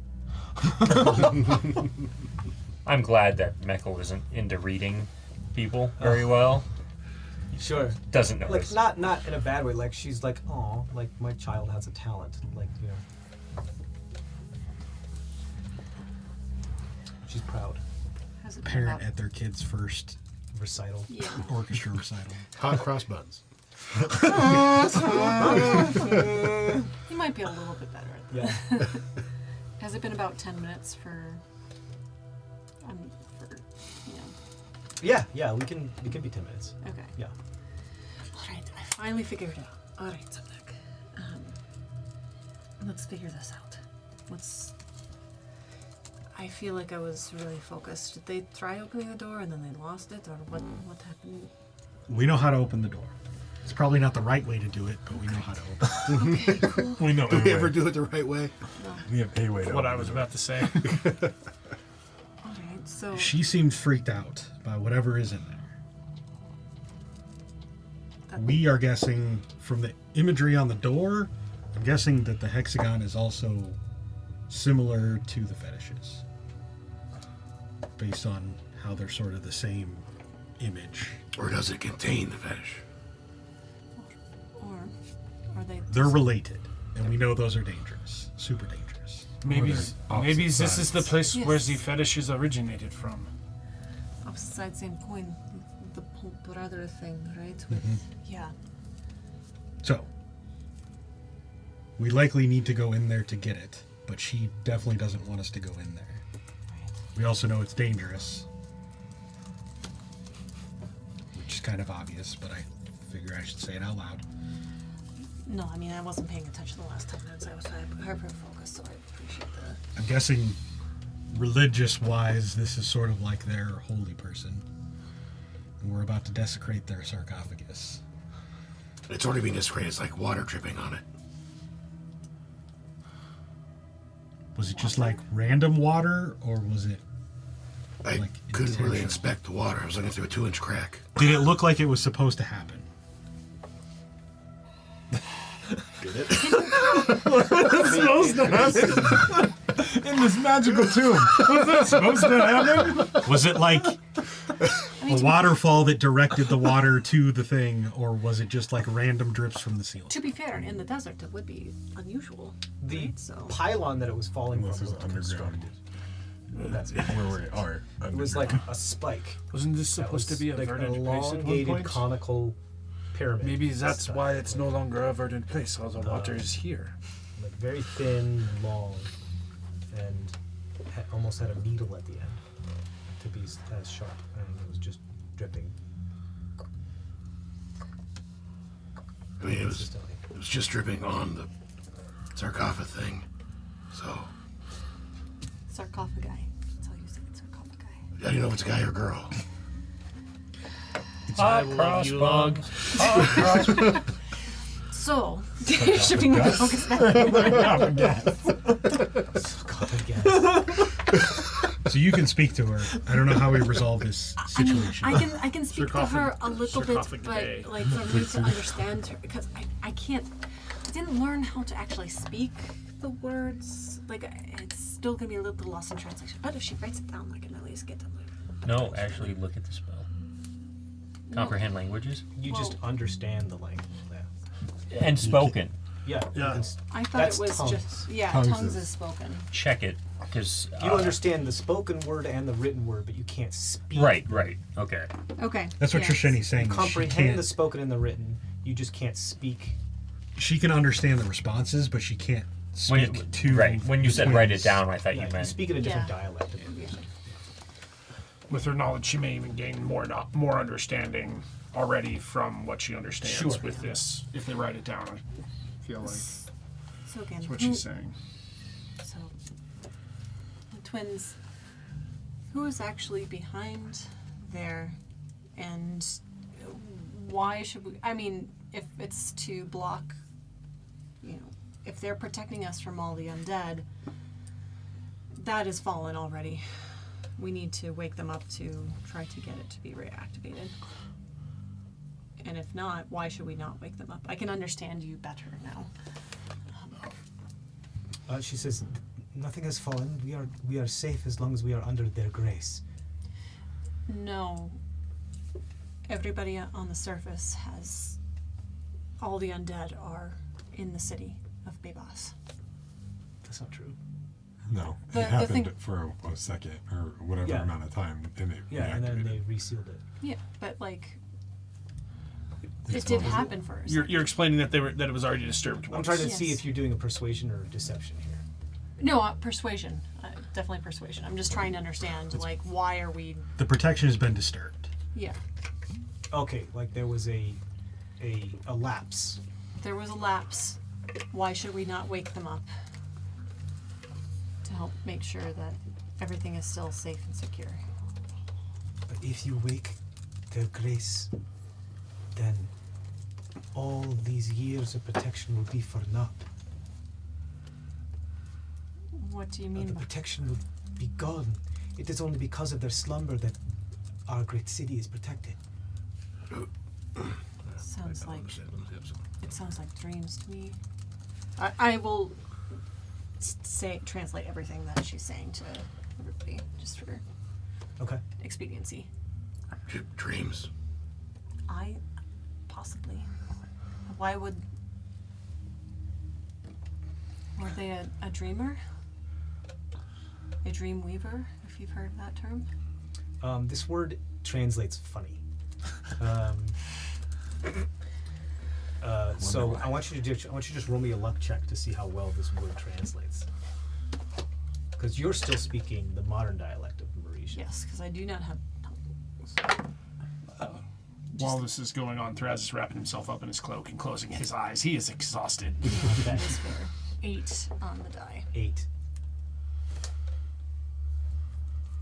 I'm glad that Meckel isn't into reading people very well.
Sure.
Doesn't
Like,
notice.
not in a bad way. Like, she's like, oh, like, my child has a talent. Like, you know. She's proud.
Has it been
Parent
about-
at their kid's first
Recital.
Yeah.
orchestra recital.
Hot cross buns.
He might be a little bit better at that.
Yeah.
Has it been about 10 minutes for you know?
Yeah, we can be 10 minutes.
Okay.
Yeah.
All right, I finally figured it out. All right, Subnek. Let's figure this out. I feel like I was really focused. Did they try opening the door and then they lost it, or what happened?
We know how to open the door. It's probably not the right way to do it, but we know how to open it.
Okay, cool.
We know.
Do we ever do it the right way?
We have a way to
What I
open
was
the
about to say.
All right, so
She seemed freaked out by whatever is in there.
that-
We are guessing from the imagery on the door, I'm guessing that the hexagon is also similar to the fetishes. Based on how they're sort of the same image.
Or does it contain the fetish?
or are they?
They're related, and we know those are dangerous. Super dangerous.
Maybe
opposite
maybe this is the
sides.
place where
Yes.
the fetishes originated from.
Opposite side, same coin. The brother thing, right? With, yeah.
So, we likely need to go in there to get it, but she definitely doesn't want us to go in there. We also know it's dangerous, which is kind of obvious, but I figure I should say it out loud.
No, I mean I wasn't paying attention the last 10 minutes. I was hyper focused, so I appreciate that.
I'm guessing, religious-wise, this is sort of like their holy person, and we're about to desecrate their sarcophagus.
It's already being desecrated. It's like water dripping on it.
Was it just like random water, or was it?
I
Like
couldn't really
intentional.
inspect the water. I was looking through a 2-inch crack.
Did it look like it was supposed to happen?
Did it?
supposed to happen in this magical tomb. Was that supposed to happen?
Was it like
I mean,
a waterfall that directed the water to the thing, or was it just like random drips from the ceiling?
to be fair, in the desert it would be unusual.
The
right? So
pylon that it was falling
Unless
from
it's
was
underground.
constructed. That's
Where we are.
It was like a spike.
Wasn't this
That
supposed to
was
be a
like
verdant
an
place at one
elongated
point?
conical pyramid.
Maybe that's
style.
why it's no longer a verdant place. All the water is here.
Like very thin, long, and almost had a needle at the end to be as sharp, and it was just dripping
I mean, it was
consistently.
was just dripping on the sarcophagus thing. So
Sarcophagi. That's how you say it, sarcophagi.
I didn't know if it's a guy or a girl.
I love you, Log.
So, shifting the focus back.
So you can speak to her. I don't know how we resolve this situation.
I can speak to her a little bit,
Sarcophagi.
but like for me to understand her, because I didn't learn how to actually speak the words. Like it's still gonna be a little lost in translation. But if she writes it down, I can at least get to it.
No, actually, look at the spell. Comprehend languages
You just understand the language.
and spoken.
Yeah.
Yeah.
You, can,
I thought
That's
it was
tongues.
just
Tongues
tongues
is-
is spoken.
Check it, because
you understand the spoken word and the written word, but you can't speak.
Right. Okay.
Okay.
That's what
yes.
Trisheni's saying.
You
She
comprehend
can't.
the spoken and the written. You just can't speak.
She can understand the responses, but she can't
When
speak
you,
to.
right. When you
the
said write it
twins.
down, I thought
Yeah,
you
you
meant.
speak in a different
Yeah.
dialect.
With her knowledge, she may even gain more understanding already from what she understands
Sure.
with this. If they write it down, I feel like
So again,
that's what
who-
she's saying.
So, the twins, who is actually behind there, and why should we? I mean, if it's to block, if they're protecting us from all the undead, that is fallen already. We need to wake them up to try to get it to be reactivated. And if not, why should we not wake them up? I can understand you better now.
She says, "Nothing has fallen. We are safe as long as we are under their grace."
No. Everybody on the surface has. All the undead are in the city of Bebas.
That's not true.
No,
The
it happened
thing-
for a second or whatever
Yeah.
amount of time, and it
Yeah, and then
reactivated.
they resealed it.
Yeah, but like,
It's
it did
possible.
happen first.
You're explaining that that it was already disturbed
I'm
once.
trying to see
Yes.
if you're doing a persuasion or a deception here.
No, persuasion. Definitely persuasion. I'm just trying to understand, like, why are we?
The protection has been disturbed.
Yeah,
Okay, like there was a lapse.
there was a lapse. Why should we not wake them up to help make sure that everything is still safe and secure?
But if you wake their grace, then all these years of protection will be for naught.
What do you mean
The
by?
protection will be gone. It is only because of their slumber that our great city is protected.
Sounds like it sounds like dreams to me. I will translate everything that she's saying to everybody just for
Okay.
expediency.
Dreams.
I possibly. Why would? Were they a dreamer? A dream weaver, if you've heard that term.
This word translates funny. So I want you to just roll me a luck check to see how well this word translates. Because you're still speaking the modern dialect of Mauritius.
Yes, because I do not have.
While this is going on, Thraz is wrapping himself up in his cloak and closing his eyes. He is exhausted.
That is fair. 8 on the die.
8.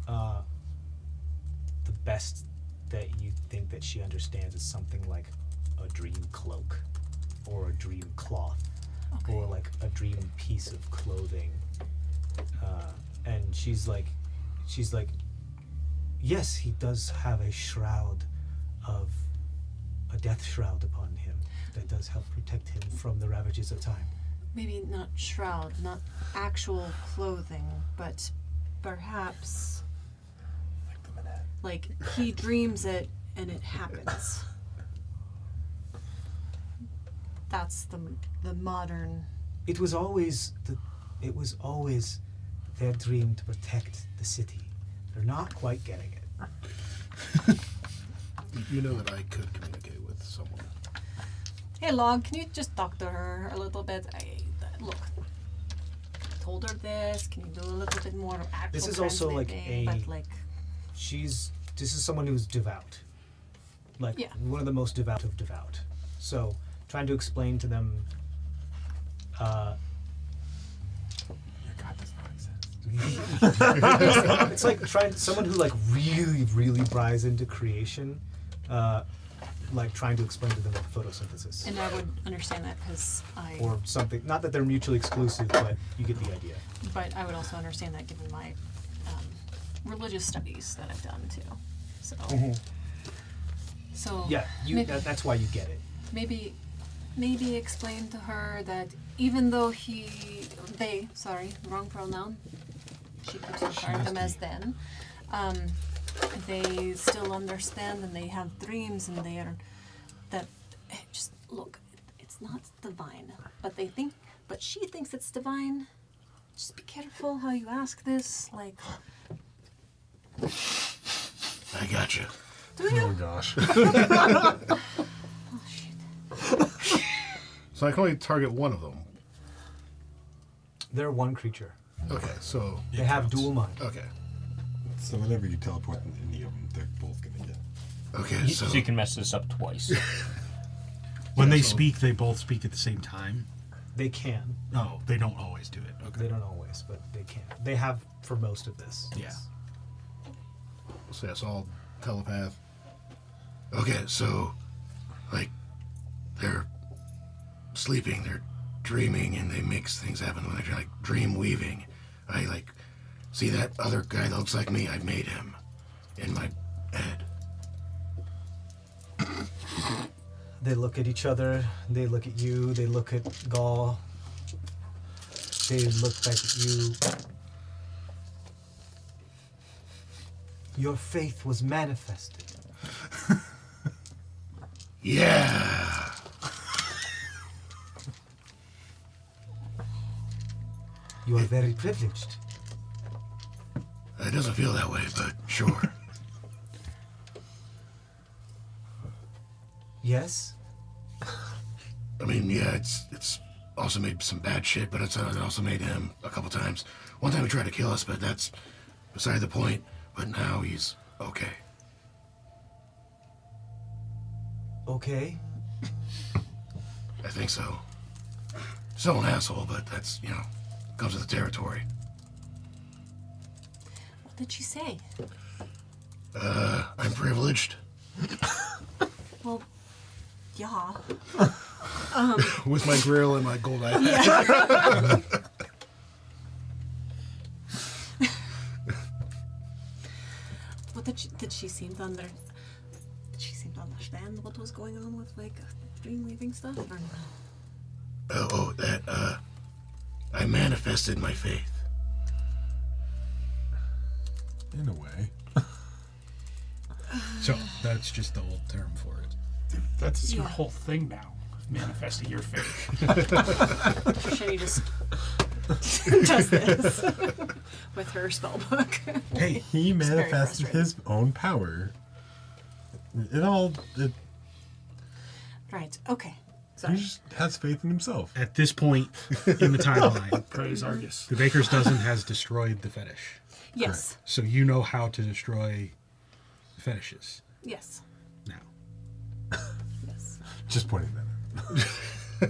The best that you think that she understands is something like a dream cloak, or a dream cloth,
Okay.
or like a dream piece of clothing. And she's like, yes, he does have a shroud of a death shroud upon him that does help protect him from the ravages of time.
Maybe not shroud, not actual clothing, but perhaps like he dreams it and it happens. That's the modern.
It was always their dream to protect the city. They're not quite getting it.
You know that I could communicate with someone.
Hey, Log, can you just talk to her a little bit? Look, I told her this. Can you do a little bit more actual
This is also like
translating? But like,
This is someone who's devout. Like
Yeah.
one of the most devout of devout. So trying to explain to them
Your god does not exist.
It's like someone who like really buys into creation, like trying to explain to them like photosynthesis
And I would understand that because
or something. Not that they're mutually exclusive, but you get the idea.
but I would also understand that given my religious studies that I've done too. So, so
Yeah,
maybe,
that's why you get it.
maybe explain to her that even though wrong pronoun. She keeps referring to them as then. They still understand and they have dreams and they are just look. It's not divine, but she thinks it's divine. Just be careful how you ask this. Like,
I gotcha.
do you?
Oh gosh.
Oh shit.
So I can only target one of them.
They're one creature.
Okay, so
They have dual mind.
okay.
So whenever you teleport into any of them, they're both gonna get.
Okay, so
So you can mess this up twice.
When they
so-
speak, they both speak at the same time.
They can.
No, they don't always do it. Okay.
They don't always, but they can. They have for most of this.
Yeah.
So that's all telepath.
okay, so like they're sleeping, they're dreaming, and they mix things happen when they're like dream weaving. I like see that other guy that looks like me. I made him in my head.
They look at each other. They look at you. They look at Gaul. They look back at you. Your faith was manifested.
Yeah.
You are very privileged.
It doesn't feel that way, but sure.
Yes?
I mean, yeah, it's also made some bad shit, but it also made him a couple times. One time he tried to kill us, but that's beside the point. But now he's okay.
Okay.
I think so. Still an asshole, but that's, comes with the territory.
What did she say?
I'm privileged.
Well, yeah.
With my grill and my gold eye.
What did she seem to understand what was going on with like dream weaving stuff? Or no?
I manifested my faith.
In a way.
So that's just the old term for it.
That's your
Yeah.
whole thing now. Manifesting your faith.
Shani just does this with her spell book.
Hey, he
It's very
manifested
frustrating.
his own power. It
Right. Okay.
he
Sorry.
just has faith in himself.
At this point in the timeline,
Praise Argus.
the Baker's Dozen has destroyed the fetish.
Yes.
So you know how to destroy the fetishes
Yes.
now.
Yes.
Just pointing that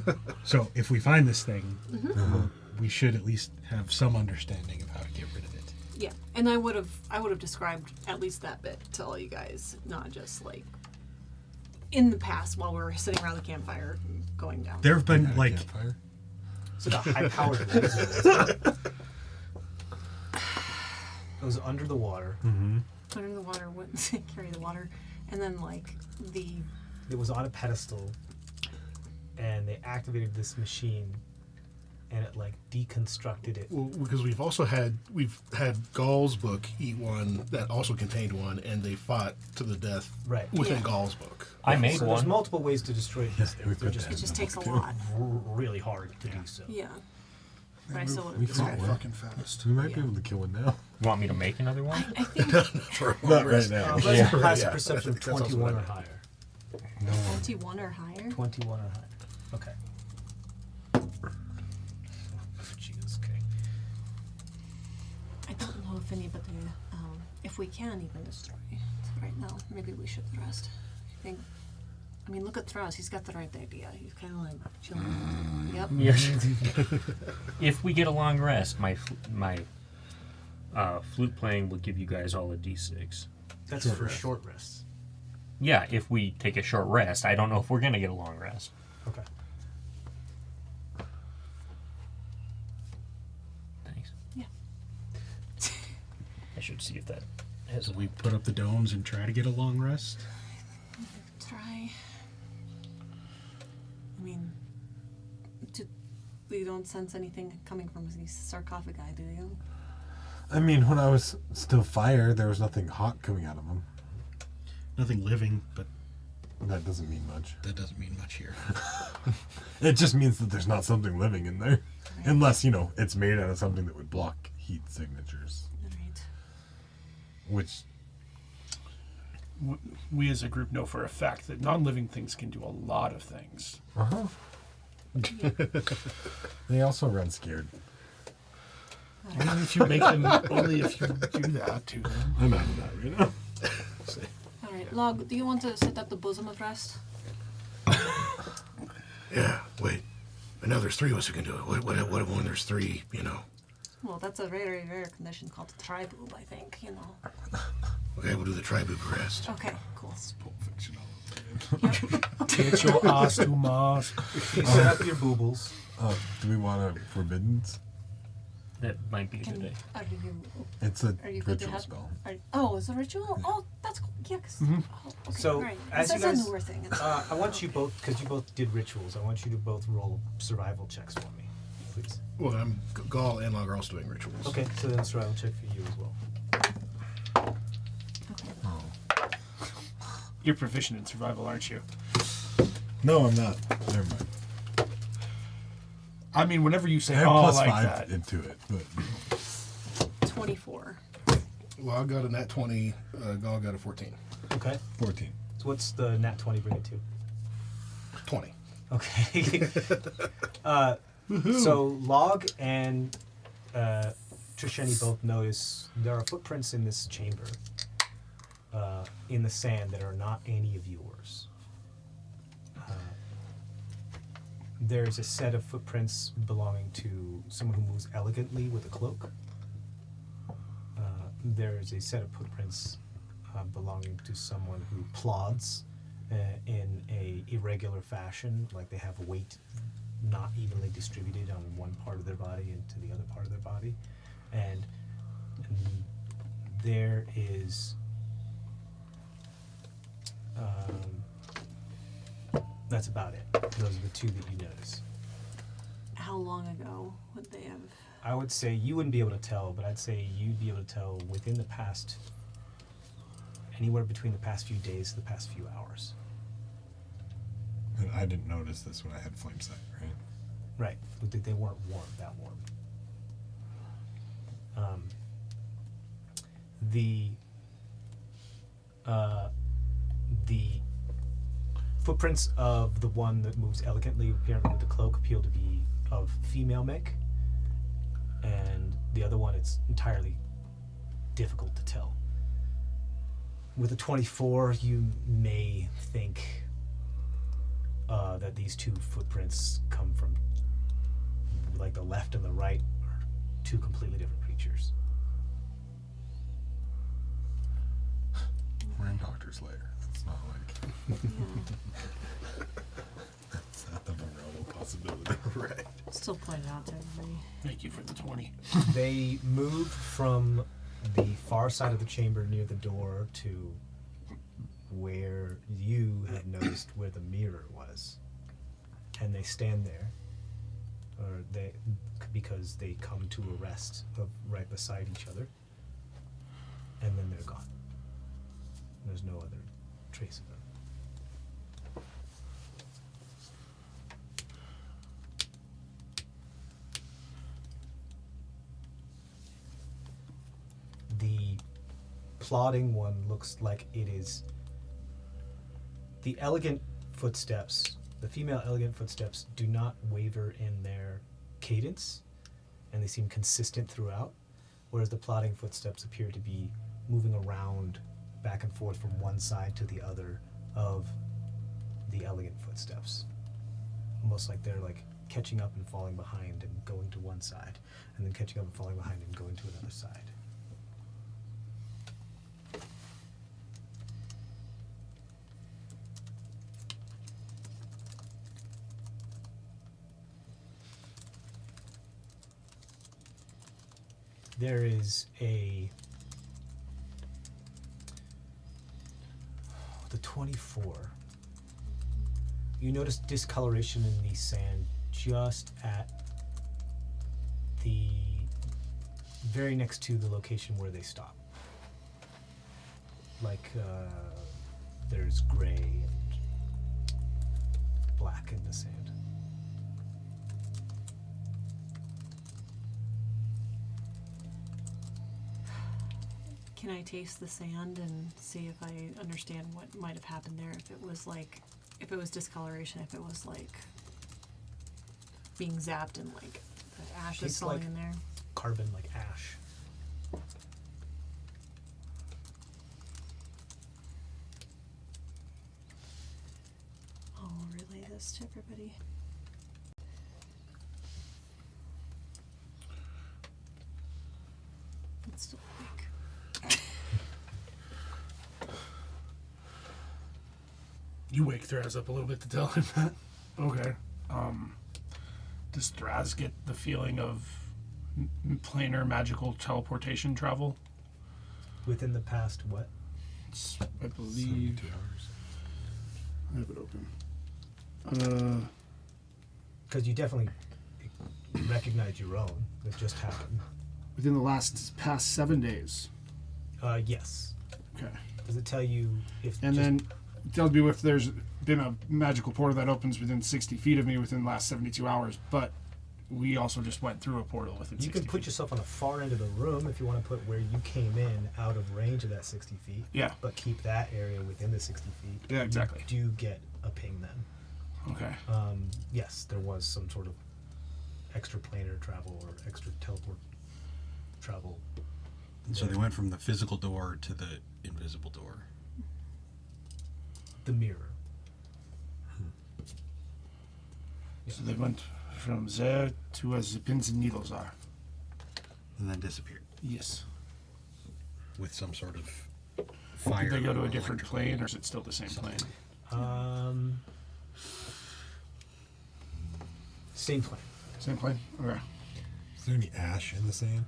out.
So if we find this thing,
Mm-hmm.
we should at least have some understanding of how to get rid of it.
Yeah. And I would have described at least that bit to all you guys, not just like in the past while we were sitting around the campfire going down.
There have been
Had a
like
campfire.
It's like a high-powered laser. Wasn't it? It was under the water.
Under the water, wouldn't carry the water, and then like the
It was on a pedestal, and they activated this machine, and it like deconstructed it.
Well, because we've had Gaul's book eat one that also contained one, and they fought to the death
Right.
within
Yeah.
Gaul's book.
I made
So there's
one.
multiple ways to destroy these
we
things. They're
put
just
that
it just
in
takes a
the
lot.
really hard to do so.
Yeah. But I still would
we
have
fought
described.
one.
Fucking fast.
We might be
Yeah.
able to kill one now.
You want me to make another one?
I think
Not right now.
Let's
Yeah.
pass
Yeah.
a perception of
I think that's also
21 or
what I
higher.
21 or higher.
21 or higher. Okay. Jeez, okay.
I don't know if anybody, if we can even destroy it right now. Maybe we should rest. I mean, look at Thras. He's got the right idea. He's kind of like chilling. Yep.
Yes. If we get a long rest, my flute playing will give you guys all a d6.
That's
Short
for
rest.
short rests.
Yeah, if we take a short rest. I don't know if we're gonna get a long rest.
Okay.
Thanks.
Yeah.
I should see if that has.
So we put up the domes and try to get a long rest.
Try. I mean, you don't sense anything coming from these sarcophagi, do you?
I mean, when I was still fire, there was nothing hot coming out of them.
Nothing living, but
That doesn't mean much.
that doesn't mean much here.
It just means that there's not something living in there.
Right.
Unless, it's made out of something that would block heat signatures.
Right.
Which,
We as a group know for a fact that non-living things can do a lot of things.
they also run scared.
Only if you make them. Only if you do that to them.
I'm out of that right now.
All right, Log, do you want to set up the bosom of rest?
Yeah, wait. I know there's three of us who can do it. What if when there's three,
Well, that's a very rare condition called triboob, I think,
Okay, we'll do the tri-boob rest.
Okay, cool.
Pulp Fiction all
Get your ass to Mars.
You set up your boobles.
Do we want a forbiddance?
That might be a good day.
Are you,
It's a
are you good to
ritual
have?
spell.
It's a ritual? Oh, that's cool. Yeah, 'cause, okay,
So,
all right.
as
That's
you guys-
a newer thing. It's,
I want you both, because you both did rituals, I want you to both roll survival checks for me, please.
Well, I'm Gaul and Log are also doing rituals.
Okay, so then a survival check for you as well.
You're proficient in survival, aren't you?
No, I'm not. Never mind.
I mean, whenever you say,
I have
"Oh,
plus
like
5
that,"
into it, but
24.
Log got a nat 20. Gaul got a 14.
Okay,
14.
so what's the nat 20 bring it to?
20.
Okay. So Log and Trisheni both notice there are footprints in this chamber in the sand that are not any of yours. There's a set of footprints belonging to someone who moves elegantly with a cloak. There's a set of footprints belonging to someone who plods in a irregular fashion, like they have weight not evenly distributed on one part of their body into the other part of their body. And there is that's about it. Those are the two that you notice.
How long ago would they have?
I would say you wouldn't be able to tell, but I'd say you'd be able to tell within the past, anywhere between the past few days to the past few hours.
And I didn't notice this when I had flame sight, right?
Right, but they weren't that warm. The footprints of the one that moves elegantly, apparently with the cloak, appeal to be of female make, and the other one, it's entirely difficult to tell. With a 24, you may think that these two footprints come from, like, the left and the right are two completely different creatures.
We're in Doctor's lair. It's not like that's out of a realm of possibility.
Right.
Still point it out to everybody.
Thank you for the 20.
They move from the far side of the chamber near the door to where you have noticed where the mirror was. And they stand there, or because they come to a rest right beside each other, and then they're gone. There's no other trace of them. The plodding one looks like it is the elegant footsteps. The female elegant footsteps do not waver in their cadence, and they seem consistent throughout, whereas the plodding footsteps appear to be moving around back and forth from one side to the other of the elegant footsteps. Almost like they're like catching up and falling behind and going to one side, and then catching up and falling behind and going to another side. There is the 24. You notice discoloration in the sand just at the very next to the location where they stop. Like there's gray and black in the sand.
Can I taste the sand and see if I understand what might have happened there? If it was discoloration, if it was like being zapped and like the ash is
Tastes
falling
like
in there.
Carbon, like ash.
I'll relay this to everybody. It's still awake.
You wake Thraz up a little bit to tell him that. Okay. Does Thraz get the feeling of planar magical teleportation travel?
Within the past, what?
It's, I believe.
72 hours.
I have it open.
Because you definitely recognize your own. It just happened.
Within the past 7 days.
Yes.
Okay.
Does it tell you if?
And
just,
then it tells me if there's been a magical portal that opens within 60 feet of me within the last 72 hours. But we also just went through a portal within
you
60
can put
feet.
yourself on the far end of the room if you want to put where you came in out of range of that 60 feet.
Yeah.
But keep that area within the 60 feet.
Yeah, exactly.
You do get a ping then.
Okay.
Yes, there was some sort of extra planar travel or extra teleport travel.
So they went from the physical door to the invisible door.
The mirror.
So they went from there to where the pins and needles are.
And then disappeared
Yes.
with some sort of fire.
Did they go to
or
a different
electrical-
plane, or is it still the same plane?
Same plane.
Same plane? Okay.
Is there any ash in the sand?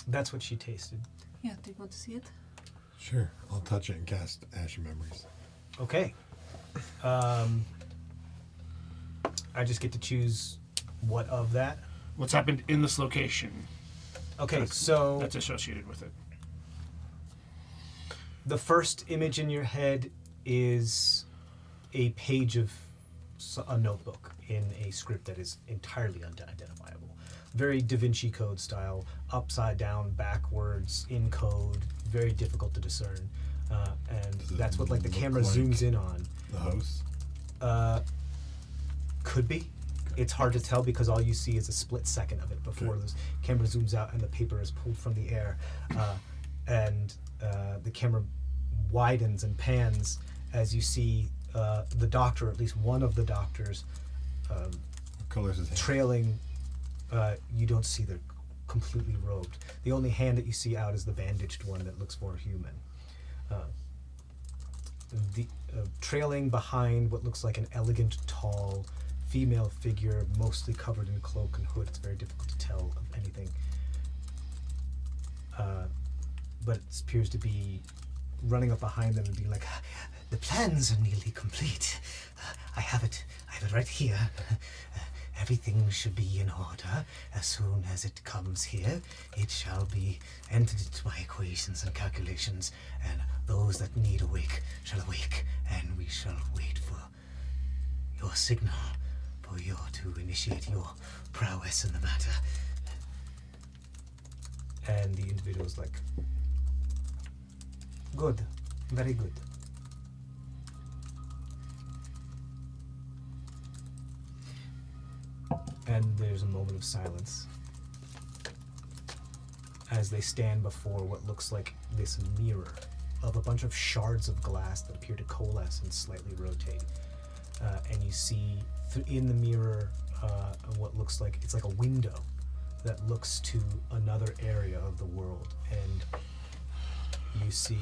That's what she tasted.
Yeah, do you want to see it?
Sure. I'll touch it and cast Ash of Memories.
Okay. I just get to choose what of that.
What's happened in this location
Okay, so
that's associated with it?
the first image in your head is a page of a notebook in a script that is entirely unidentifiable. Very Da Vinci Code style, upside down, backwards, in code, very difficult to discern. And
Does it
that's what like the
look
camera
like
zooms in on.
The host?
Could be. It's hard to tell because all you see is a split second of it before
Okay.
the camera zooms out and the paper is pulled from the air. And the camera widens and pans as you see the doctor, at least one of the doctors,
What color is his hand?
trailing. You don't see they're completely robed. The only hand that you see out is the bandaged one that looks more human. Trailing behind what looks like an elegant, tall female figure, mostly covered in cloak and hood. It's very difficult to tell of anything. But it appears to be running up behind them and being like, "The plans are nearly complete. I have it right here. Everything should be in order. As soon as it comes here, it shall be entered into my equations and calculations, and those that need awake shall awake, and we shall wait for your signal for you to initiate your prowess in the matter." And the individual's like, "Good, very good." And there's a moment of silence as they stand before what looks like this mirror of a bunch of shards of glass that appear to coalesce and slightly rotate. And you see in the mirror looks like it's like a window that looks to another area of the world, and you see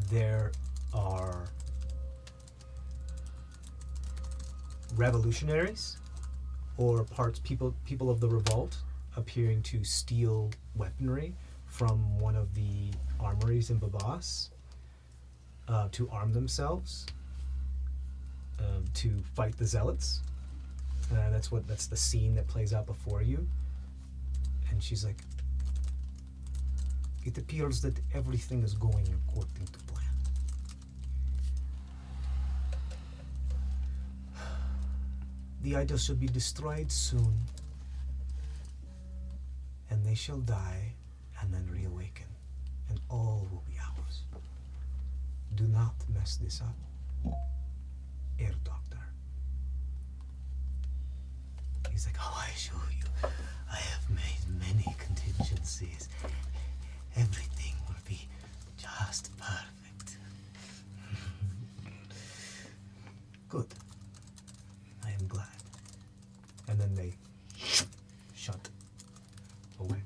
there are revolutionaries or people of the revolt appearing to steal weaponry from one of the armories in Babas to arm themselves to fight the zealots. That's the scene that plays out before you. And she's like, it appears that everything is going according to plan. The idol shall be destroyed soon, and they shall die and then reawaken, and all will be ours. Do not mess this up. Air Doctor. He's like, oh, I assure you, I have made many contingencies. Everything will be just perfect. Good. I am glad. And then they shut away.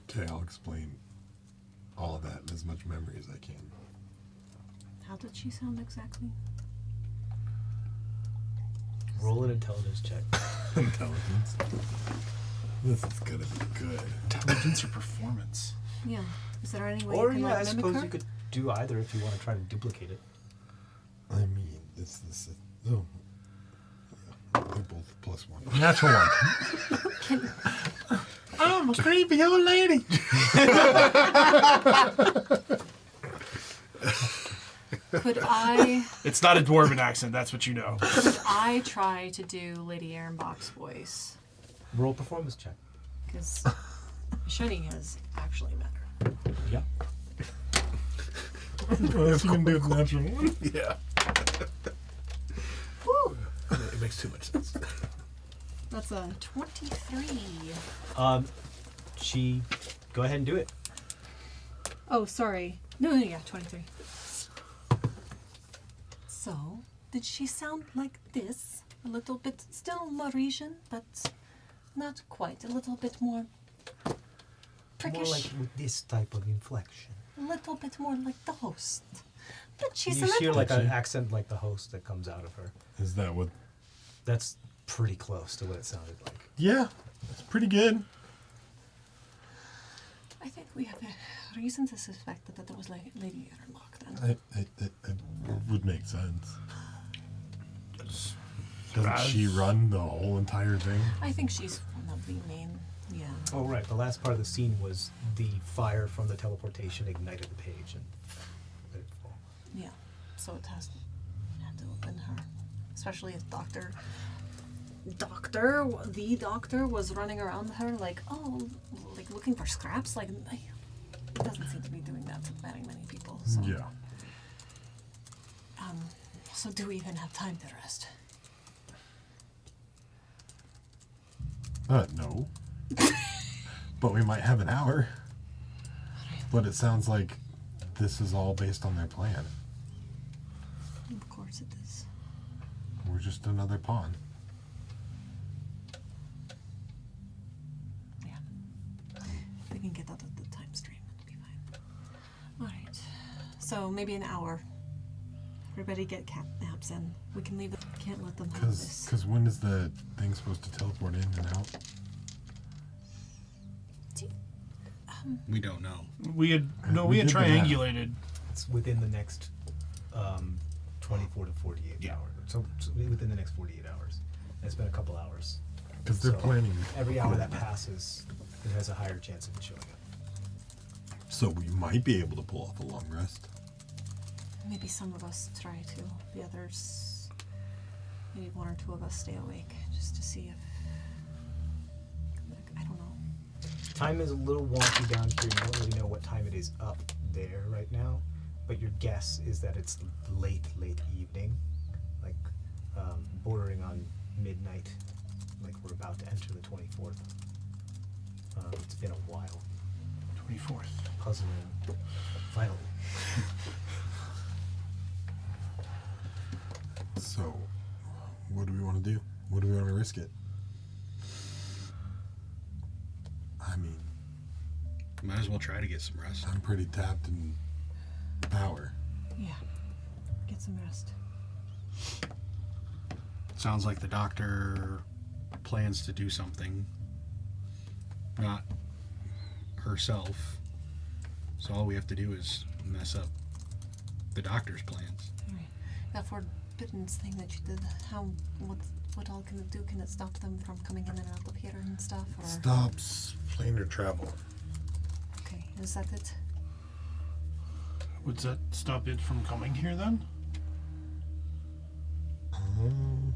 Okay, I'll explain all of that in as much memory as I can.
How did she sound exactly?
Roll an intelligence check.
Intelligence. This is gonna be good.
Intelligence or performance?
Yeah. Is there any way
Or
you can
yeah, I
like, mimic
suppose
her?
you could do either if you want to try to duplicate it.
I mean, this oh. Yeah, they're both +1.
Natural one. I'm a creepy old lady.
Could I
It's not a dwarven accent, that's what you know.
could I try to do Lady Ehrenbach's voice?
Roll performance check.
Because Shani has actually met her.
Yeah.
Well, if you can do it natural one.
Yeah. It makes too much sense.
That's a 23.
She go ahead and do it.
Oh, sorry. No, yeah, 23. So, did she sound like this? A little bit, still Mauritian, but not quite. A little bit more prickish.
More like with this type of inflection.
A little bit more like the host. But she's
You
a
hear
little...
like an accent like the host that comes out of her.
Is that what?
That's pretty close to what it sounded like.
Yeah, that's pretty good.
I think we have a reason to suspect that that was like Lady Ehrenbach then.
It would make sense. Doesn't she run the whole entire thing?
I think she's one of the main... Yeah.
Oh right, the last part of the scene was the fire from the teleportation ignited the page and let it fall.
Yeah. So it has to have been her. Especially if the doctor was running around her like, oh, like looking for scraps. Like, he doesn't seem to be doing that to very many people. So.
Yeah.
So do we even have time to rest?
No. But we might have an hour. But it sounds like this is all based on their plan.
Of course it is.
We're just another pawn.
Yeah. If we can get out of the time stream, it'll be fine. Alright. So maybe an hour. Everybody get cat naps in. We can leave it. Can't let them have this.
Because when is the thing supposed to teleport in and out?
We don't know.
We had
We did the math.
triangulated.
It's within the next 24 to 48 hours. So within the next 48 hours. And it's been a couple hours.
Because they're
So
planning.
Every hour that passes, it has a higher chance of it showing up.
So we might be able to pull off a long rest.
Maybe some of us try to. The others, maybe one or two of us stay awake just to see if. Like, I don't know.
Time is a little wonky down here. You don't really know what time it is up there right now, but your guess is that it's late evening, like bordering on midnight, like we're about to enter the 24th. It's been a while.
24th.
Puzzling, finally.
So, what do we want to do? What do we want to risk it? I mean,
Might as well try to get some rest.
I'm pretty tapped in power.
Yeah. Get some rest.
Sounds like the doctor plans to do something. Not herself. So all we have to do is mess up the doctor's plans.
Right. That forbidden thing that you did, what all can it do? Can it stop them from coming in and out of here and stuff? Or
Stops planar travel.
okay, is that it?
Would that stop it from coming here then?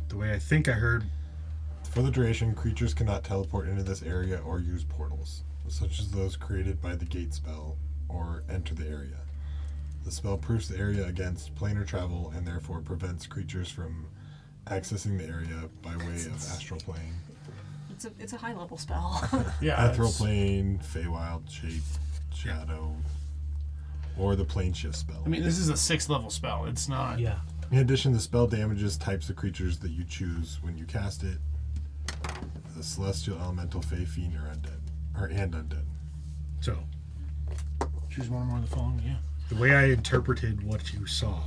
The way I think I heard,
For the duration, creatures cannot teleport into this area or use portals, such as those created by the gate spell, or enter the area. The spell proofs the area against planar travel and therefore prevents creatures from accessing the area by way of astral plane,
It's a high level spell.
Yeah.
ethereal plane, Feywild, shape, shadow, or the plane shift spell.
I mean, this is a 6th level spell. It's not.
Yeah.
In addition, the spell damages types of creatures that you choose when you cast it: the celestial, elemental, fey, fiend, or undead.
so
Choose one or more of the following. Yeah.
the way I interpreted what you saw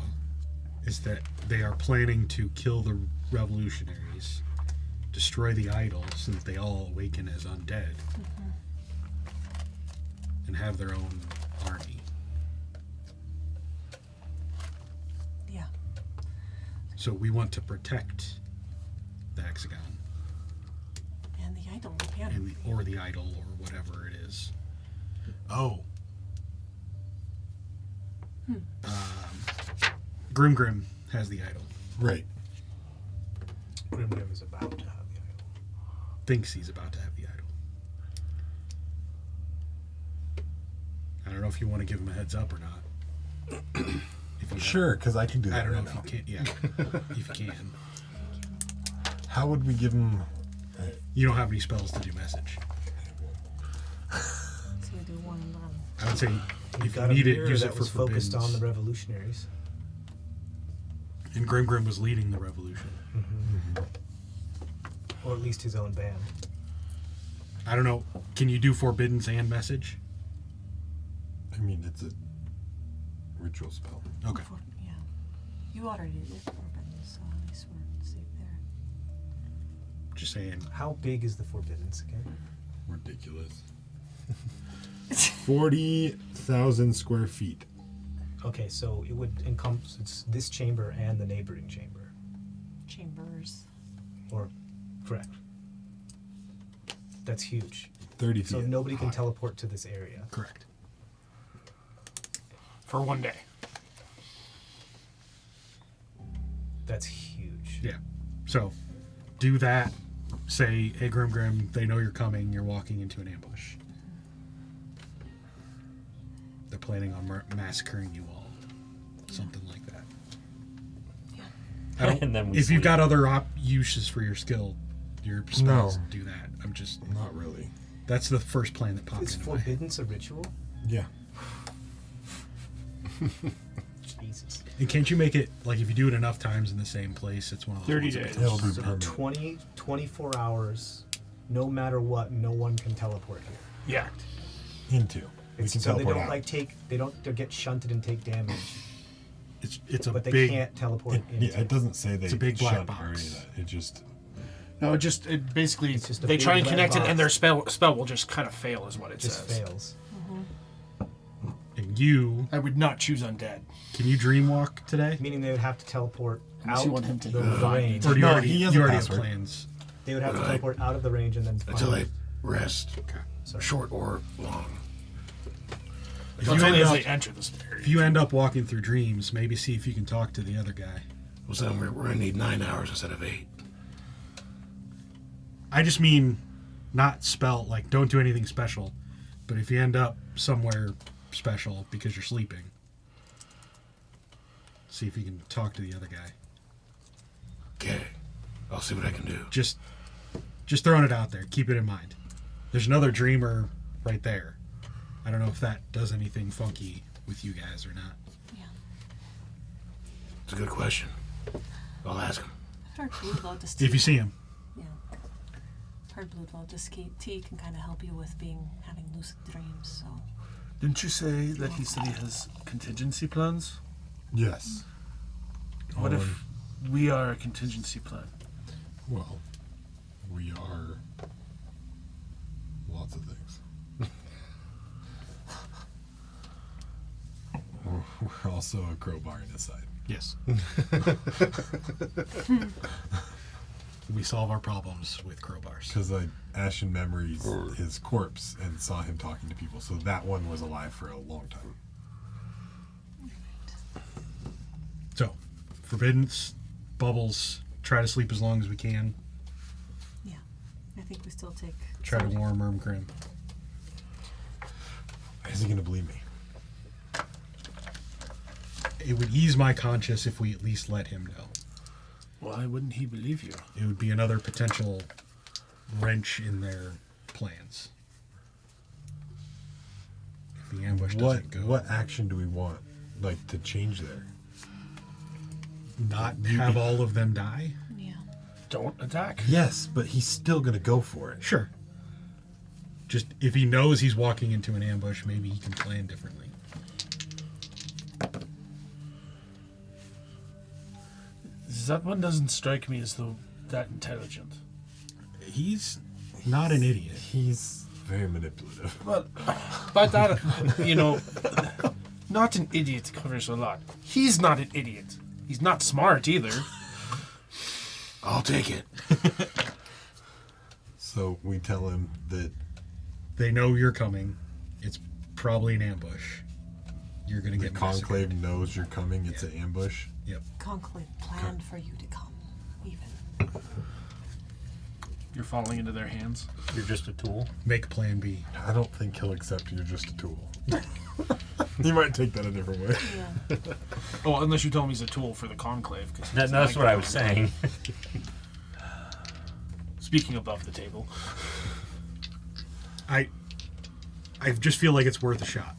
is that they are planning to kill the revolutionaries, destroy the idol so that they all awaken as undead, and have their own army.
Yeah.
So we want to protect the hexagon
And the idol. Yeah.
and or the idol or whatever it is. Oh. Grim has the idol.
Right.
Grim is about to have the idol.
Thinks he's about to have the idol. I don't know if you want to give him a heads up or not. If you
Sure, because I can do that
I don't know
right
if
now.
you can. Yeah, if you can.
How would we give him?
You don't have any spells to do message.
So you do one and one.
I would say
You've
if you
got a
need it,
mirror
use
that
it for
was focused on
forbiddens.
the revolutionaries.
And Grim was leading the revolution.
Or at least his own band.
I don't know. Can you do forbiddens and message?
I mean, it's a ritual spell.
Okay.
Yeah. You already did forbidden, so at least we're safe there.
Just saying.
How big is the forbiddance again?
Ridiculous. 40,000 square feet.
Okay, so it would encompass this chamber and the neighboring chamber.
Chambers.
Or, correct. That's huge.
30 feet.
So nobody can
high.
teleport to this area.
Correct.
For one day.
That's huge.
Yeah. So, do that. Say, hey, Grim, they know you're coming. You're walking into an ambush. They're planning on massacring you all. Something like that.
Yeah.
I don't,
And then we
if you've
sleep.
got other uses for your skill, your spells,
No.
do that. I'm just.
Not really.
That's the first plan that popped
Is
into my head.
forbiddance a ritual?
Yeah.
Jesus.
And can't you make it, like, if you do it enough times in the same place, it's one of those
30
ones that
days.
becomes
It'll be
permanent.
permanent.
24 hours, no matter what, no one can teleport here.
Yeah.
Into. We
It's
can
so they
teleport
don't
out.
like they don't get shunted and take damage,
It's a
but they
big.
can't teleport
It,
into.
yeah, it doesn't say they
It's a big black
shunt or any
box.
of that. It just.
No, it basically
It's just a
they
big
try and
red
connect it,
box.
and their spell will just kind of fail, is what it
just
says.
fails.
And you,
I would not choose undead.
can you dream walk today?
Meaning they would have to teleport
Unless
out
you want him to
the
find
range.
Or do you
No,
already,
he has
you
a
already have
password.
plans?
They would have to
Right.
teleport out of the range and then find
Until I rest,
Sorry.
short or long.
If
As
you,
long
end
as
up,
they enter this area.
if you end up walking through dreams, maybe see if you can talk to the other guy.
Well, so we're going to need 9 hours instead of 8.
I just mean not spell, like, don't do anything special. But if you end up somewhere special because you're sleeping, see if you can talk to the other guy.
Okay. I'll see what I can do.
Just throwing it out there. Keep it in mind. There's another dreamer right there. I don't know if that does anything funky with you guys or not.
Yeah.
It's a good question. I'll ask him.
I've heard Bloodlotus
If you see him.
Yeah. I've heard Bloodlotus tea can kind of help you with having lucid dreams, so.
Didn't you say that he said he has contingency plans?
Yes.
What if we are a contingency plan?
Well, we are lots of things. We're also a crowbar in his side.
Yes. We solve our problems with crowbars.
Because I ashen memories his corpse and saw him talking to people, so that one was alive for a long time.
So, forbiddance, bubbles, try to sleep as long as we can.
Yeah. I think we still take.
Try to warm Ermgrim.
Is he going to believe me?
It would ease my conscience if we at least let him know.
Why wouldn't he believe you?
It would be another potential wrench in their plans. If the ambush doesn't go.
What action do we want, like, to change there?
Not have all of them die?
Yeah.
Don't attack.
Yes, but he's still going to go for it.
Sure. Just if he knows he's walking into an ambush, maybe he can plan differently.
That one doesn't strike me as though that intelligent.
He's not an idiot.
He's very manipulative.
Well, by that, not an idiot covers a lot. He's not an idiot. He's not smart either.
I'll take it.
So we tell him that
They know you're coming. It's probably an ambush. You're going to
the
get
conclave
massacred.
knows you're coming. It's an ambush.
Yep.
Conclave planned for you to come, even.
You're falling into their hands.
You're just a tool.
Make plan B.
I don't think he'll accept you're just a tool. He might take that a different way.
Yeah.
Oh, unless you tell him he's a tool for the conclave.
That's what I was saying.
Speaking above the table.
I just feel like it's worth a shot.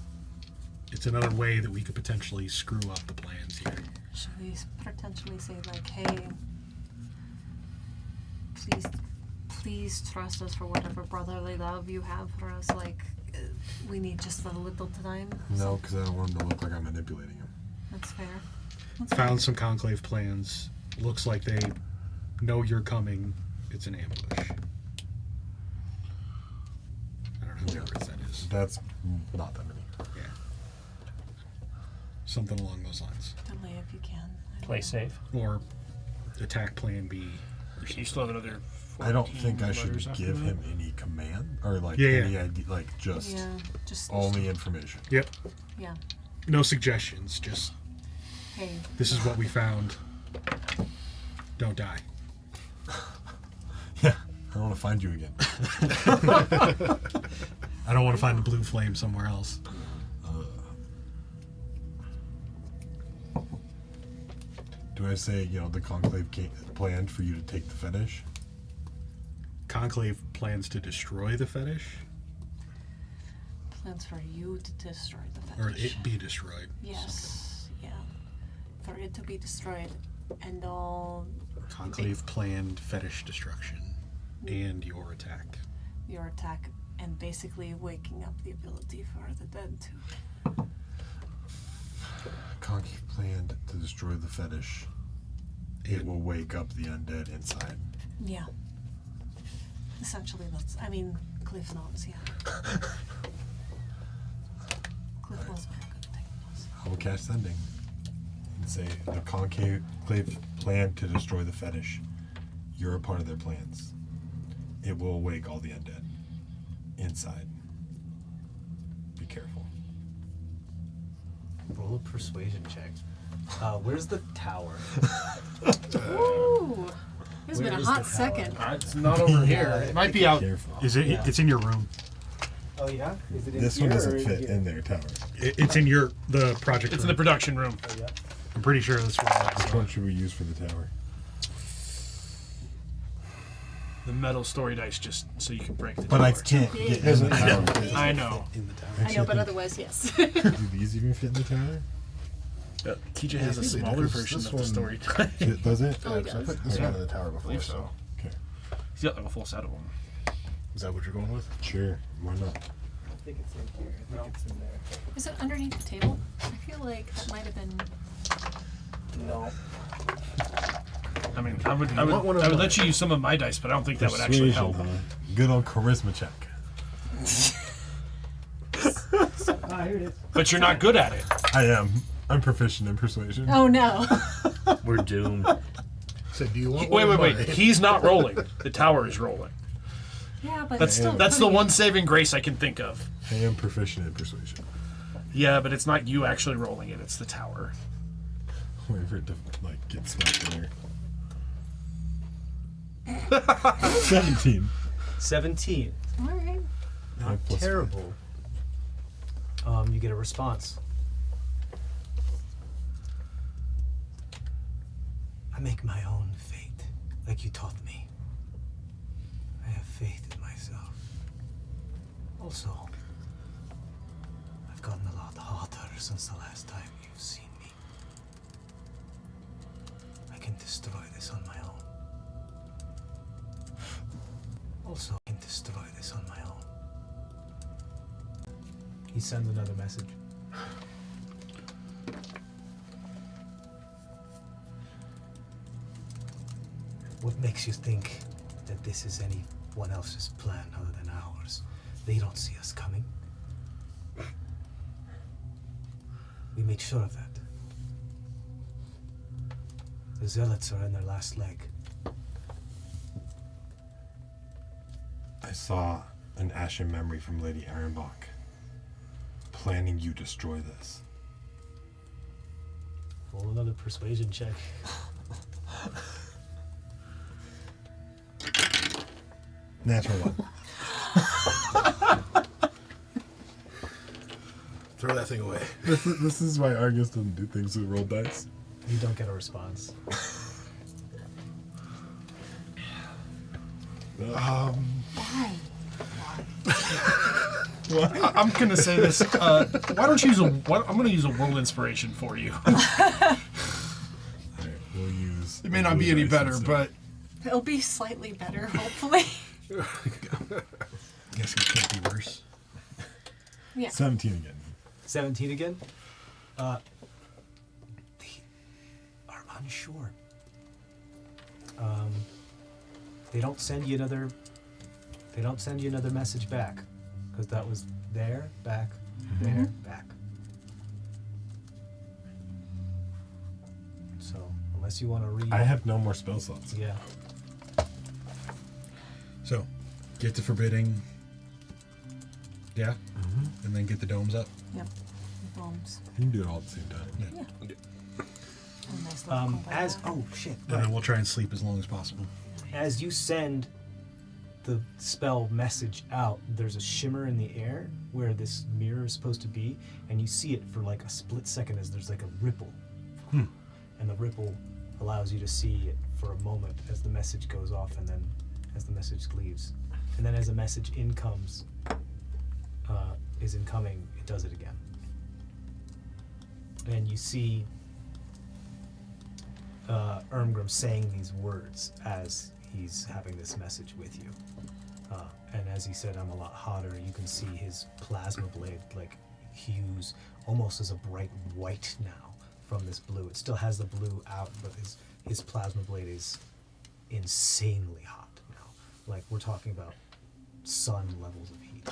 It's another way that we could potentially screw up the plans here.
Should we potentially say, like, hey, please trust us for whatever brotherly love you have for us. Like, we need just a little time.
No, because I don't want him to look like I'm manipulating him.
That's fair.
Found some conclave plans. Looks like they know you're coming. It's an ambush. I don't know what that is.
That's not that many.
Yeah. Something along those lines.
Delay if you can. I don't
Play
know.
safe.
Or attack plan B.
You still have another.
I don't think I
14
should
letters after
give
that?
him any command or like
Yeah,
any
yeah.
idea, like just
Yeah, just
only information.
Yep.
yeah.
No suggestions. Just
Hey,
this is what we found. Don't die.
Yeah, I don't want to find you again.
I don't want to find a blue flame somewhere else.
Do I say, the conclave planned for you to take the fetish?
Conclave plans to destroy the fetish,
plans for you to destroy the
or
fetish.
it be destroyed.
Yes, yeah. For it to be destroyed, and all
Conclave planned fetish destruction and your attack.
your attack, and basically waking up the ability for the dead to.
Conclave planned to destroy the fetish. It will wake up the undead inside.
Yeah. Essentially, that's. I mean, Cliff knows, yeah. Cliff was very good at taking those.
I will cast Sending and say the conclave planned to destroy the fetish. You're a part of their plans. It will awake all the undead inside. Be careful.
Roll a persuasion check. Where's the tower?
Ooh! It's been
Where
a
is
hot
the tower?
second.
It's not over here. It might be out.
Careful.
Is it?
Yeah.
It's in your room.
Oh yeah. Is it in
This
here
one
or
doesn't
in
fit
here?
in their tower.
It's in the project
It's
room.
in the production room.
Oh yeah.
I'm pretty sure this one.
Which one should we use for the tower?
The metal story dice just so you can break the
But I
tower.
can't get in the tower.
I know.
In the tower.
I know, but otherwise, yes.
Do these even fit in the tower?
TJ has a smaller version of the story.
Does it?
Oh, he
Yeah, 'cause I
does.
put this one in the tower
I
before.
believe so.
Okay.
He's got like a full set of them.
Is that what you're going with?
Sure. Why not?
I think it's in here. I think it's in there.
Is it underneath the table? I feel like that might have been.
No.
I mean, I would
want one of mine?
let you use some of my dice, but I don't think that would actually help.
Huh? Good old charisma check.
Ah, here it is.
But you're not good at it.
I am. I'm proficient in persuasion.
Oh no.
We're doomed.
Said, do you want one
Wait.
of mine?
He's not rolling. The tower is rolling.
Yeah, but
That's
still.
that's the
putting
one
it-
saving grace I can think of.
I am proficient in persuasion.
Yeah, but it's not you actually rolling it. It's the tower.
Wait for it to like get stuck in there. 17.
17.
All right.
Not
plus
terrible. You get a response. I make my own fate, like you taught me. I have faith in myself. Also, I've gotten a lot hotter since the last time you've seen me. I can destroy this on my own. Also, I can destroy this on my own. He sends another message. What makes you think that this is anyone else's plan other than ours? They don't see us coming. We made sure of that. The zealots are in their last leg.
I saw an ashen memory from Lady Ehrenbach, planning you destroy this.
Roll another persuasion check.
Natural one.
Throw that thing away.
This is why Argus doesn't do things with roll dice.
You don't get a response.
I'm gonna say this. Why don't you use I'm gonna use a world inspiration for you.
Alright, we'll use.
It may not be any better, but
It'll be slightly better, hopefully.
Guess it can't be worse.
Yeah.
17 again.
17 again? They are unsure. They don't send you another message back. Because that was there, back, there, back. So, unless you want to read...
I have no more spell slots.
Yeah.
So, get the forbidding. Yeah? And then get the domes up.
Yep. Bombs.
You can do it all at the same time.
Yeah. A nice little combo.
Oh, shit.
And
Right.
then we'll try and sleep as long as possible.
As you send the spell message out, there's a shimmer in the air where this mirror is supposed to be, and you see it for like a split second as there's like a ripple. And the ripple allows you to see it for a moment as the message goes off and then as the message leaves. And then as a message is incoming, it does it again. And you see Ermgrim saying these words as he's having this message with you. And as he said, I'm a lot hotter, you can see his plasma blade like hues almost as a bright white now from this blue. It still has the blue out, but his plasma blade is insanely hot now. Like we're talking about sun levels of heat.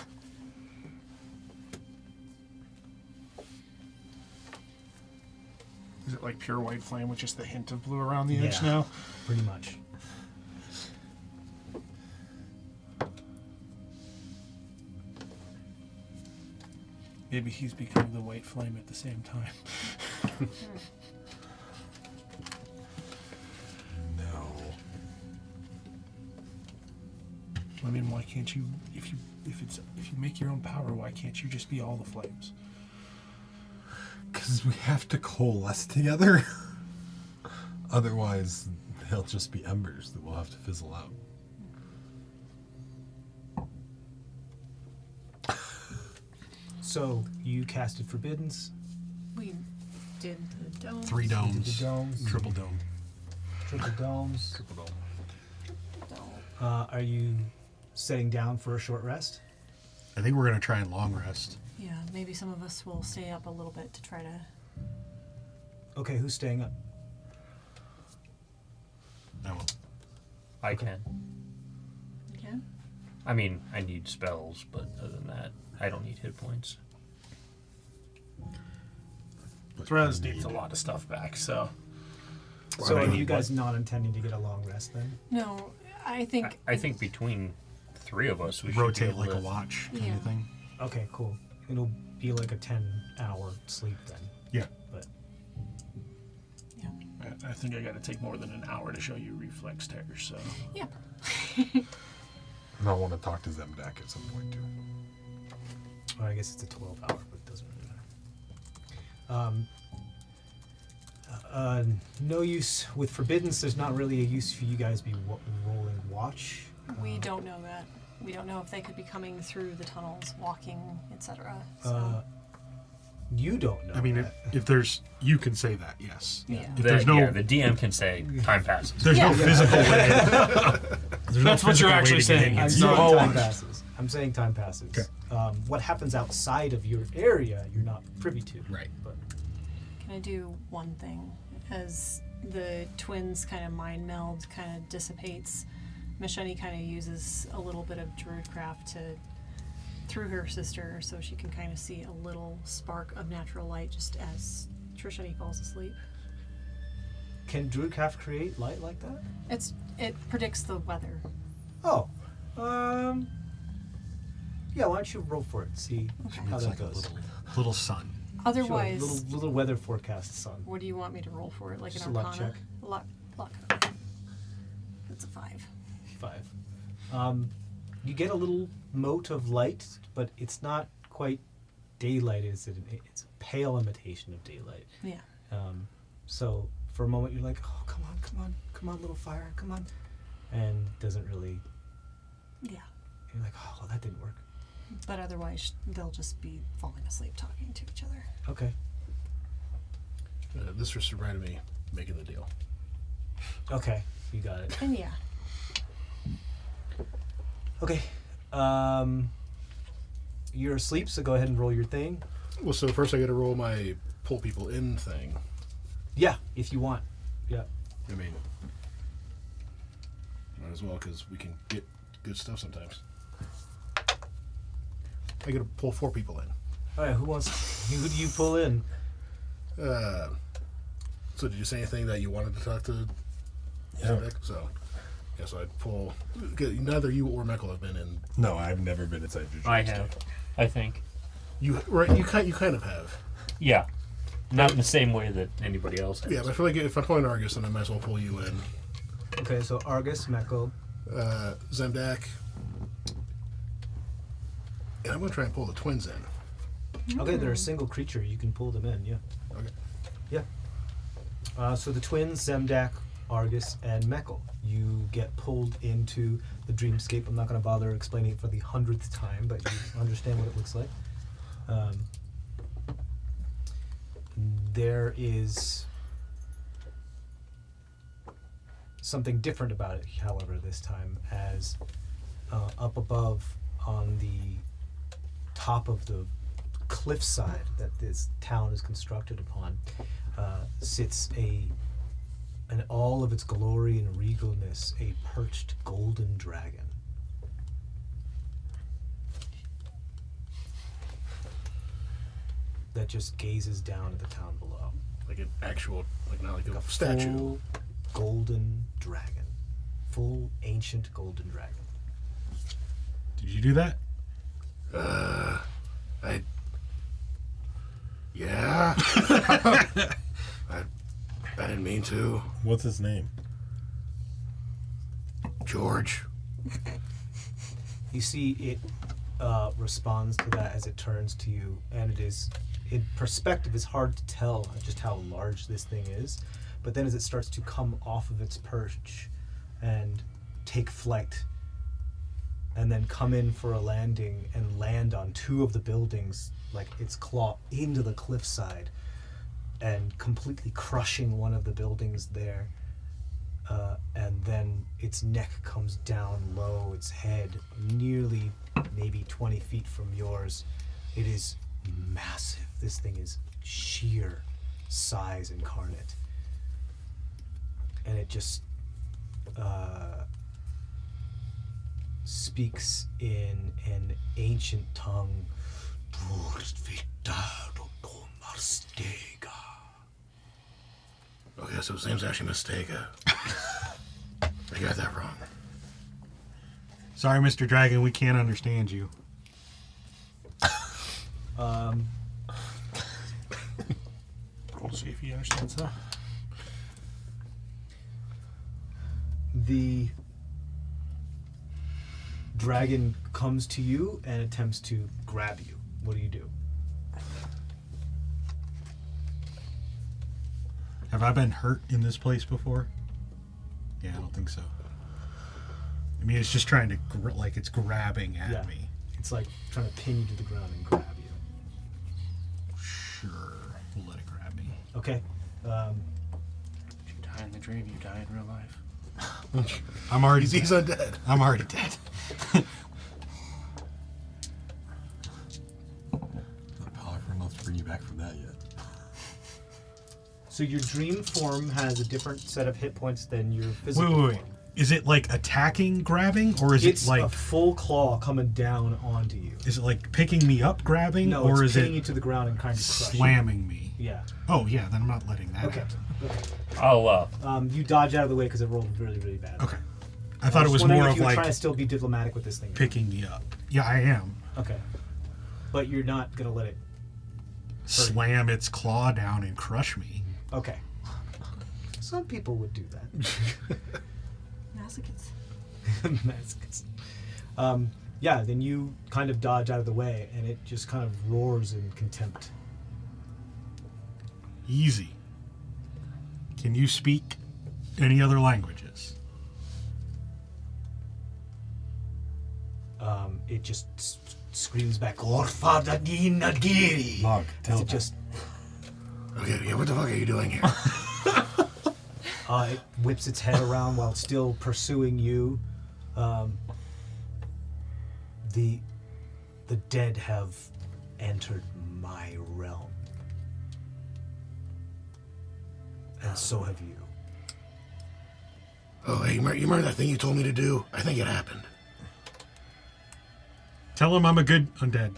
is it like pure white flame with just the hint of blue around the edge
Yeah.
now?
Pretty much.
Maybe he's becoming the white flame at the same time.
No.
I mean, why can't you? If you make your own power, why can't you just be all the flames?
Because we have to coalesce together. Otherwise, they'll just be embers that we'll have to fizzle out.
So you casted Forbiddens.
We Did the dome.
3 domes.
The domes.
Triple dome.
Triple domes.
Triple dome.
Are you setting down for a short rest?
I think we're going to try and long rest.
Yeah, maybe some of us will stay up a little bit to try to.
Okay, who's staying up?
I will.
I can.
Yeah.
I mean, I need spells, but other than that, I don't need hit points.
Threz needs a lot of stuff back, so
So
I
are
need
you guys not intending to get a long rest then?
No, I think.
I think between 3 of us, we should
Rotate
be able
like
to,
a watch kind
Yeah.
of thing.
Okay, cool. It'll be like a 10-hour sleep then.
Yeah.
But
Yeah.
I think I got to take more than an hour to show you reflex tears. So
Yeah.
And I'll want to talk to Zemdak at some point too.
well, I guess it's a 12-hour, but it doesn't really matter. No use with forbiddance. There's not really a use for you guys to be rolling watch.
We don't know that. We don't know if they could be coming through the tunnels, walking, etc. So.
You don't know.
I mean,
that.
if there's, you can say that, yes.
Yeah.
If there's no,
the DM can say time passes.
there's no
Yeah.
physical way. There's no
That's what
physical
you're
way
actually
to get
saying.
in.
I'm
It's
saying
no
time
watch.
passes. I'm saying time passes.
Okay.
What happens outside of your area, you're not privy to.
Right.
But
Can I do one thing? As the twins kind of mind meld kind of dissipates, Mishani kind of uses a little bit of druidcraft to through her sister so she can kind of see a little spark of natural light just as Trishani falls asleep.
can Druidcraft create light like that?
It predicts the weather.
Oh. Yeah, why don't you roll for it? See how
It's
that
like a
goes.
little sun.
Otherwise,
Sure, little weather forecast sun.
what do you want me to roll for it? Like
Just
an
a luck
arcana?
check.
Luck. That's a 5.
5. You get a little mote of light, but it's not quite daylight. It's a pale imitation of daylight.
Yeah.
So for a moment you're like, oh, come on, little fire, come on. And doesn't really,
Yeah.
you're like, oh, well, that didn't work.
But otherwise, they'll just be falling asleep talking to each other.
Okay.
This just reminded me making the deal.
Okay, you got it.
And yeah.
Okay. You're asleep, so go ahead and roll your thing.
Well, so first I got to roll my pull people in thing.
Yeah, if you want. Yeah.
I mean, might as well because we can get good stuff sometimes. I got to pull 4 people in.
All right, who do you pull in?
So did you say anything that you wanted to talk to? Zedek? So, yeah. So I'd pull. Neither you or Michael have been in.
No, I've never been inside your
I have, I think.
You right? You kind of have.
Yeah. Not in the same way that anybody else has.
Yeah, but I feel like if I'm pulling Argus, then I might as well pull you in.
Okay, so Argus, Mekko.
Zemdak. And I'm going to try and pull the twins in.
Okay, they're a single creature. You can pull them in, yeah.
Okay.
Yeah. So the twins, Zemdak, Argus, and Mekko. You get pulled into the dreamscape. I'm not going to bother explaining it for the 100th time, but you understand what it looks like. There is something different about it, however, this time, as up above on the top of the cliffside that this town is constructed upon sits in all of its glory and regalness, a perched golden dragon. That just gazes down at the town below.
Like an actual, like not like
Like
a
a
statue.
full golden dragon. Full ancient golden dragon.
Did you do that?
Yeah. I didn't mean to.
What's his name?
George.
You see it responds to that as it turns to you, and it is, in perspective, it's hard to tell just how large this thing is, but then as it starts to come off of its perch and take flight, and then come in for a landing and land on 2 of the buildings, like its claw into the cliffside, and completely crushing one of the buildings there. And then its neck comes down low, its head nearly maybe 20 feet from yours. It is massive. This thing is sheer size incarnate. And it just speaks in an ancient tongue.
Okay, so his name's actually Mistega. I got that wrong.
Sorry, Mr. Dragon, we can't understand you.
Roll to see if he understands that.
The dragon comes to you and attempts to grab you. What do you do?
Have I been hurt in this place before? Yeah, I don't think so. I mean, it's just trying to, it's grabbing at me.
It's like trying to pin you to the ground and grab you.
Sure, we'll let it grab me.
Okay.
If you die in the dream, you die in real life.
I'm already
He's undead.
I'm already dead.
Not powerful enough to bring you back from that yet.
So your dream form has a different set of hit points than your physical
Wait.
form.
Is it like attacking, grabbing, or is
It's
it like
a full claw coming down onto you.
is it like picking me up, grabbing,
No,
or
it's
is
pinning
it
you to the ground and kind of crushing.
slamming me?
Yeah.
Oh yeah, then I'm not letting that
Okay.
happen.
Okay.
I'll
You dodge out of the way because it rolled really, really bad.
Okay. I thought it was
wondering
more
if
of
you were
like
trying to still be diplomatic with this thing.
picking me up. Yeah, I am.
Okay. But you're not gonna let it.
Slam its claw down and crush me.
Okay. Some people would do that.
Masochists.
Masochists. Yeah, then you kind of dodge out of the way, and it just kind of roars in contempt.
Easy. Can you speak any other languages?
It just screams back, "Orfadagi Nagiri!"
Log,
As
tell
it just
Okay, yeah, what the fuck are you doing here?
it whips its head around while still pursuing you. The dead have entered my realm, and so have you.
Oh, hey, you remember that thing you told me to do? I think it happened.
Tell him I'm a good undead.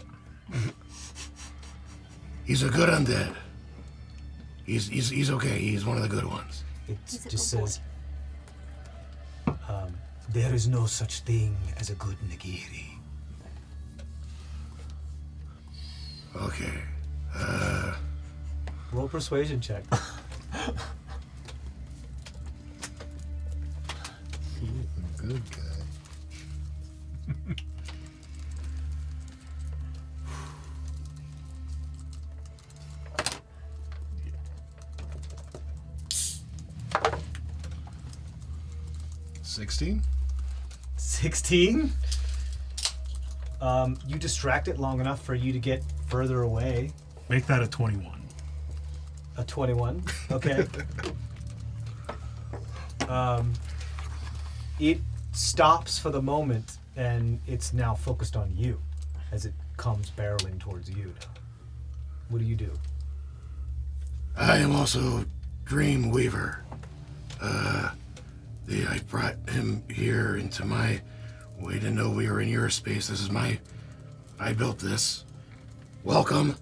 He's a good undead. He's okay. He's one of the good ones.
It
He's a
just
good boy.
says, there is no such thing as a good Nagiri.
Okay.
Roll persuasion check.
Good guy. $16?
16? You distract it long enough for you to get further away.
Make that a 21.
A 21. Okay. It stops for the moment, and it's now focused on you as it comes barreling towards you now. What do you do?
I am also Dream Weaver. I brought him here into my... We didn't know we were in your space. This is my... I built this. Welcome.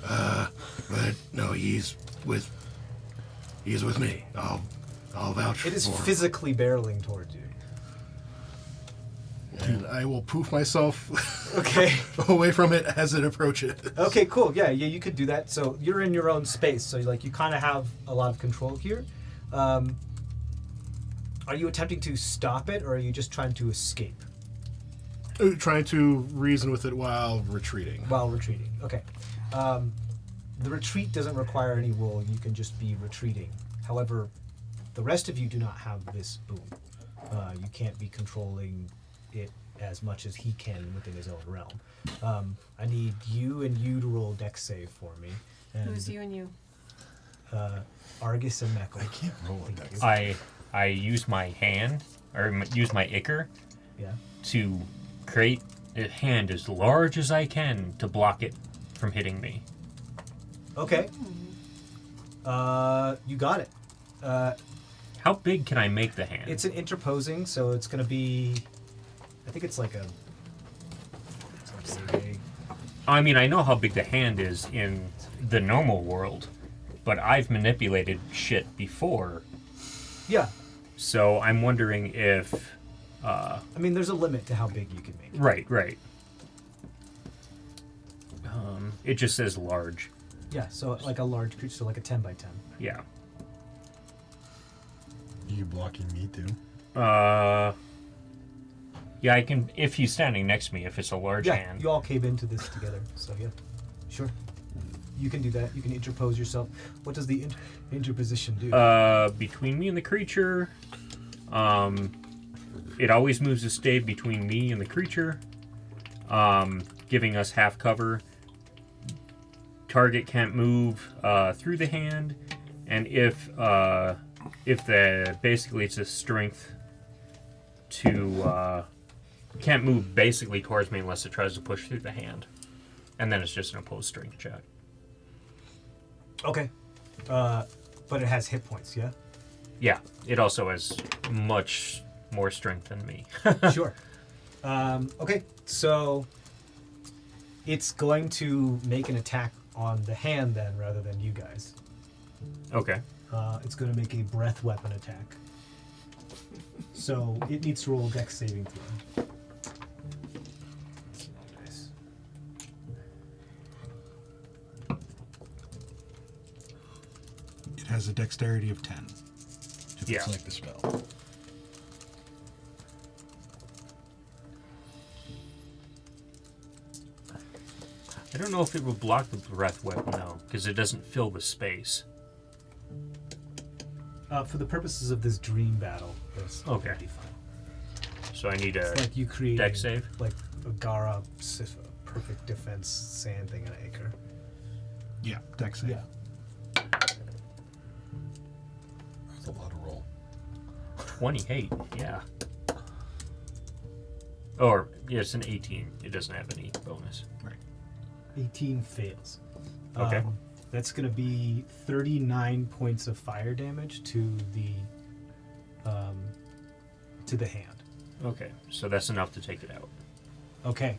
But no, he's with me. I'll vouch for
It is
him.
physically barreling towards you.
And I will poof myself
Okay.
away from it as it approaches.
Okay, cool. Yeah, you could do that. So you're in your own space, so you kind of have a lot of control here. Are you attempting to stop it, or are you just trying to escape
Trying to reason with it while retreating.
while retreating? Okay. The retreat doesn't require any roll. You can just be retreating. However, the rest of you do not have this boon. You can't be controlling it as much as he can within his own realm. I need you and you to roll dex save for me. And
Who's you and you?
Argus and Meckel.
I can't roll a dex.
I use my hand, or use my ichor,
Yeah.
to create a hand as large as I can to block it from hitting me.
Okay. You got it.
How big can I make the hand?
It's an interposing, so it's going to be. I think it's like a. Let's say,
I mean, I know how big the hand is in the normal world, but I've manipulated shit before,
yeah.
so I'm wondering if.
I mean, there's a limit to how big you can make it.
Right. It just says large.
Yeah, so like a large creature, so like a 10 by 10.
Yeah.
You blocking me too?
Yeah, I can. If he's standing next to me, if it's a large
Yeah,
hand.
you all came into this together, so yeah. Sure. You can do that. You can interpose yourself. What does the interposition do?
Between me and the creature. It always moves a stave between me and the creature, giving us half cover. Target can't move through the hand, and if basically it's a strength to can't move basically towards me unless it tries to push through the hand, and then it's just an opposed strength check.
Okay. But it has hit points, yeah?
Yeah, it also has much more strength than me.
Sure. Okay, so it's going to make an attack on the hand then rather than you guys.
Okay.
It's going to make a breath weapon attack. So it needs to roll a dex saving throw. Nice.
It has a dexterity of 10. If
Yeah.
it's like the spell.
I don't know if it will block the breath weapon though, because it doesn't fill the space.
For the purposes of this dream battle, this
Okay.
will be fine.
So I need a
It's like you create
dex save.
like a Gara perfect defense sand thing in an acre.
Yeah, dex save.
Yeah.
That's a lot of roll.
28. Yeah. Or yeah, it's an 18. It doesn't have any bonus.
Right.
18 fails.
Okay.
That's going to be 39 points of fire damage to the hand.
Okay, so that's enough to take it out.
Okay.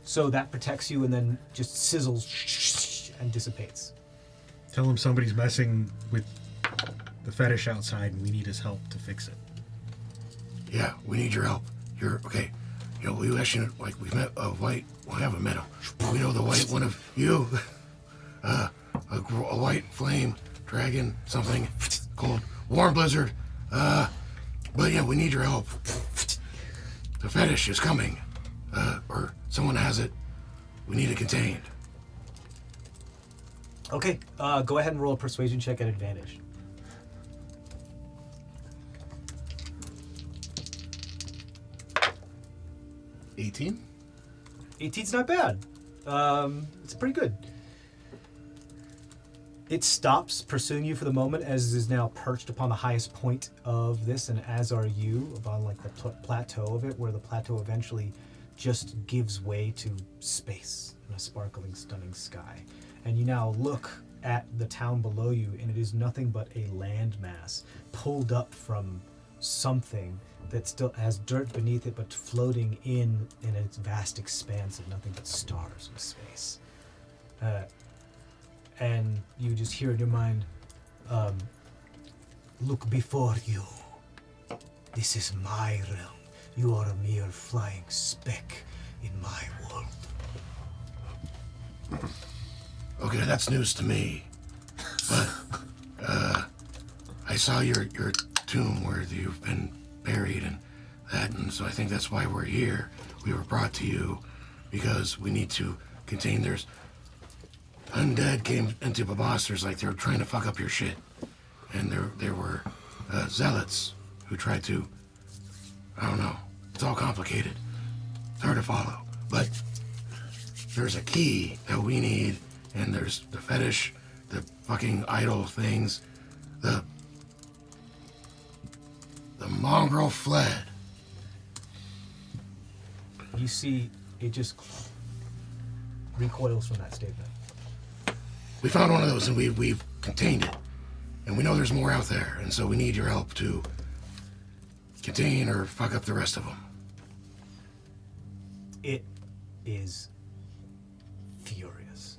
So that protects you and then just sizzles and dissipates.
Tell him somebody's messing with the fetish outside and we need his help to fix it.
Yeah, we need your help. You're okay. You know, we actually we've met a white. Well, I haven't met him. We know the white one of you. A white flame dragon, something called Warm Blizzard. But yeah, we need your help. The fetish is coming, or someone has it. We need it contained.
Okay. Go ahead and roll a persuasion check at advantage.
$18?
18's not bad. It's pretty good. It stops pursuing you for the moment, as it is now perched upon the highest point of this, and as are you, upon like the plateau of it, where the plateau eventually just gives way to space and a sparkling, stunning sky. And you now look at the town below you, and it is nothing but a landmass pulled up from something that still has dirt beneath it, but floating in its vast expanse of nothing but stars of space. And you just hear in your mind, look before you. This is my realm. You are a mere flying speck in my world.
Okay, that's news to me. But I saw your tomb where you've been buried and that, and so I think that's why we're here. We were brought to you because we need to contain. There's undead came into Babasters like they were trying to fuck up your shit, and there were zealots who tried to. I don't know. It's all complicated. It's hard to follow, but there's a key that we need, and there's the fetish the fucking idol things. The mongrel fled.
You see, it just recoils from that statement.
We found one of those and we've contained it. And we know there's more out there, and so we need your help to contain or fuck up the rest of them.
It is furious.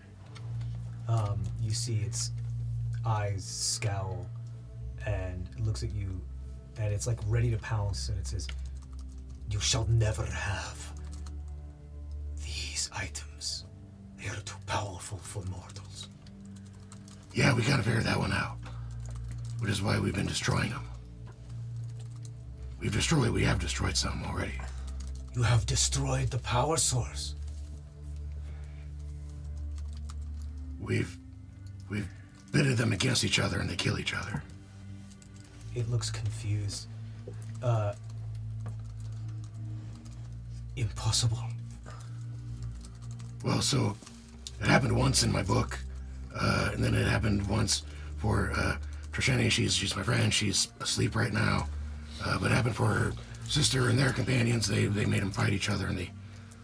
You see its eyes scowl, and it looks at you, and it's like ready to pounce, and it says, "You shall never have these items. They are too powerful for mortals."
Yeah, we gotta figure that one out. Which is why we've been destroying them. We have destroyed some already.
You have destroyed the power source.
We've pitted them against each other and they kill each other.
It looks confused. Impossible.
Well, so it happened once in my book, and then it happened once for Trishani. She's my friend. She's asleep right now. But it happened for her sister and their companions. They made them fight each other, and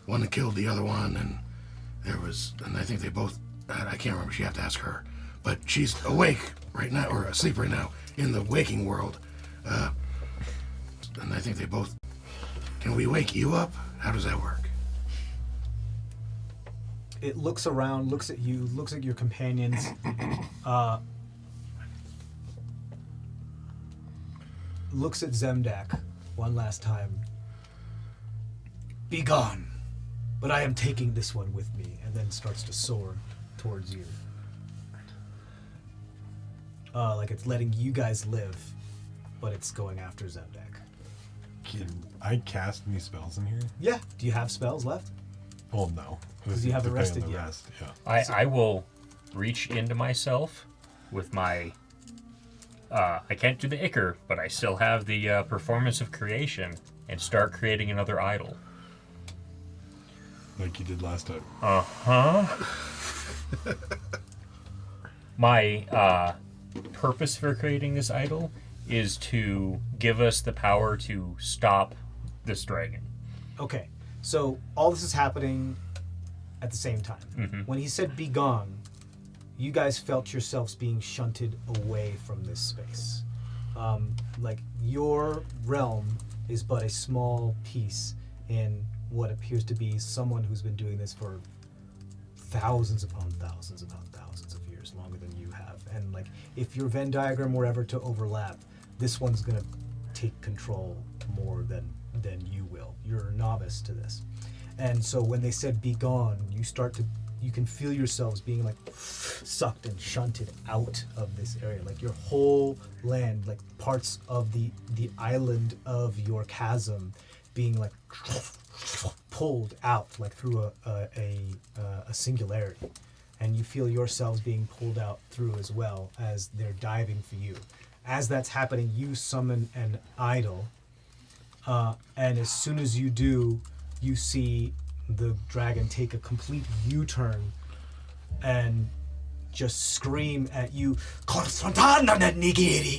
one killed the other one, and I think they both. I can't remember. You have to ask her. But she's awake right now, or asleep right now in the waking world. And I think they both. Can we wake you up? How does that work?
It looks around, looks at you, looks at your companions. Looks at Zemdak one last time. Be gone, but I am taking this one with me, and then starts to soar towards you. Like it's letting you guys live, but it's going after Zemdak.
Can I cast any spells in here?
Yeah. Do you have spells left?
Well, no.
'Cause you haven't
Depending
rested
on the
yet.
rest, yeah.
I will reach into myself with my. I can't do the Ichor, but I still have the performance of creation and start creating another idol.
Like you did last time.
My purpose for creating this idol is to give us the power to stop this dragon.
Okay. So all this is happening at the same time.
Mm-hmm.
When he said "be gone," you guys felt yourselves being shunted away from this space. Like your realm is but a small piece in what appears to be someone who's been doing this for thousands upon thousands upon thousands of years, longer than you have. And like, if your Venn diagram were ever to overlap, this one's gonna take control more than you will. You're a novice to this. And so when they said "be gone," you can feel yourselves being like sucked and shunted out of this area. Like your whole land, like parts of the island of your chasm being like pulled out like through a singularity. And you feel yourselves being pulled out through as well as they're diving for you. As that's happening, you summon an idol. And as soon as you do, you see the dragon take a complete U-turn and just scream at you,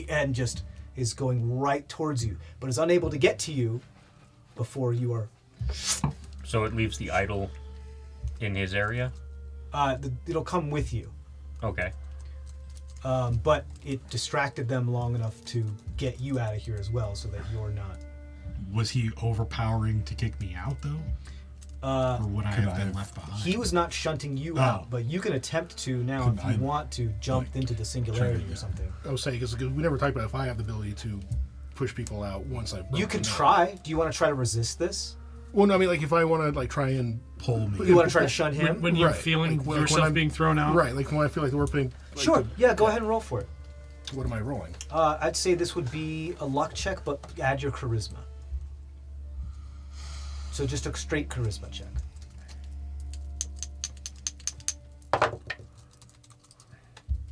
and just is going right towards you, but is unable to get to you before you are.
So it leaves the idol in his area?
It'll come with you.
Okay.
But it distracted them long enough to get you out of here as well, so that you're not.
Was he overpowering to kick me out, though? Or would I have been left behind?
He was not shunting you out, but you can attempt to now if you want to jump into the singularity or something.
I was saying, because we never talked about if I have the ability to push people out once I've...
You can try. Do you want to try to resist this?
Well, no, I mean, like, if I want to, like, try and...
Pull me.
You want to try to shun him?
When you're
Right.
feeling
Like, when
yourself
I'm-
being thrown out.
Right, like, when I feel like we're putting... Like,
Sure. Yeah, go ahead and roll for it.
What am I rolling?
I'd say this would be a luck check, but add your charisma. So just a straight charisma check.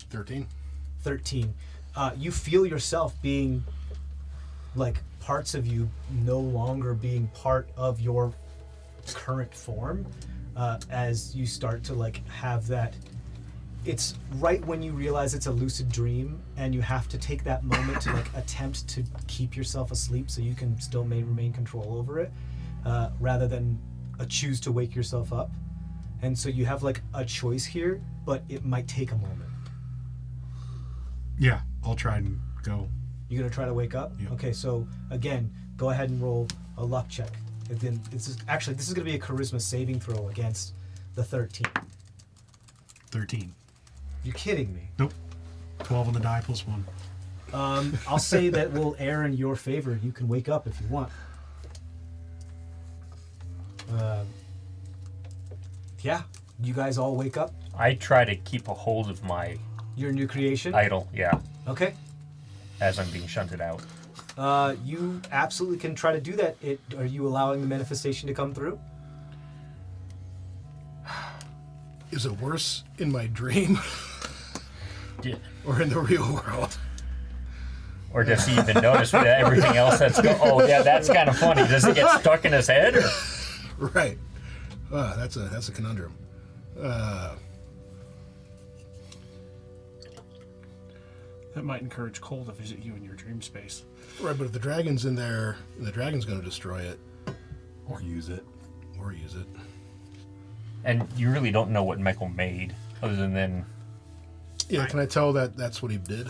13.
13. You feel yourself being, like, parts of you no longer being part of your current form, as you start to, like, have that it's right when you realize it's a lucid dream, and you have to take that moment to like attempt to keep yourself asleep so you can still remain control over it, rather than choose to wake yourself up. And so you have like a choice here, but it might take a moment.
Yeah, I'll try and go.
You're gonna try to wake up?
Yeah.
Okay, so again, go ahead and roll a luck check. And then this is gonna be a charisma saving throw against the 13.
13.
You're kidding me.
Nope. 12 on the die plus 1.
I'll say that will err in your favor. You can wake up if you want. Yeah, you guys all wake up.
I try to keep a hold of my
Your new creation.
idol, yeah,
Okay.
as I'm being shunted out.
You absolutely can try to do that. Are you allowing the manifestation to come through?
Is it worse in my dream
Yeah.
or in the real world?
Or does he even notice that everything else that's going? Oh, yeah, that's kind of funny. Does it get stuck in his head? Or?
Right. That's a conundrum.
That might encourage Cole to visit you in your dream space.
Right, but if the dragon's in there, the dragon's going to destroy it
Or use it.
or use it.
And you really don't know what Michael made, other than
Yeah, can I tell that that's what he did?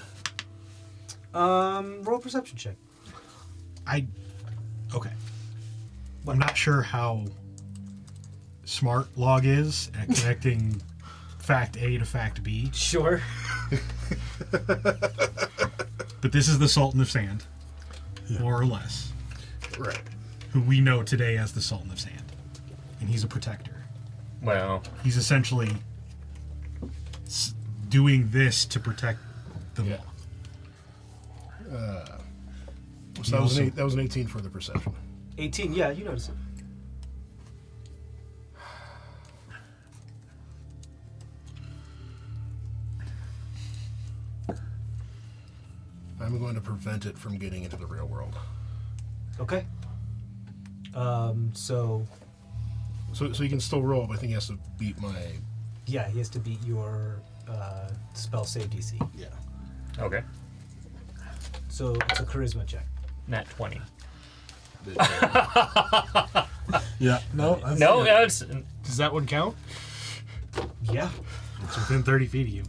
Roll a perception check.
Okay. I'm not sure how smart Log is at connecting fact A to fact B,
Sure.
but this is the Sultan of Sand, more or less,
Right.
who we know today as the Sultan of Sand. And he's a protector.
well,
He's essentially doing this to protect the law.
So that was an 18 for the perception.
18. Yeah, you notice it.
I'm going to prevent it from getting into the real world.
Okay. So
So he can still roll, but I think he has to beat my.
yeah, he has to beat your spell save DC.
Yeah.
okay,
So it's a charisma check.
nat 20.
Yeah. No. That's
No,
good.
that's
Does that one count?
Yeah.
It's within 30 feet of you,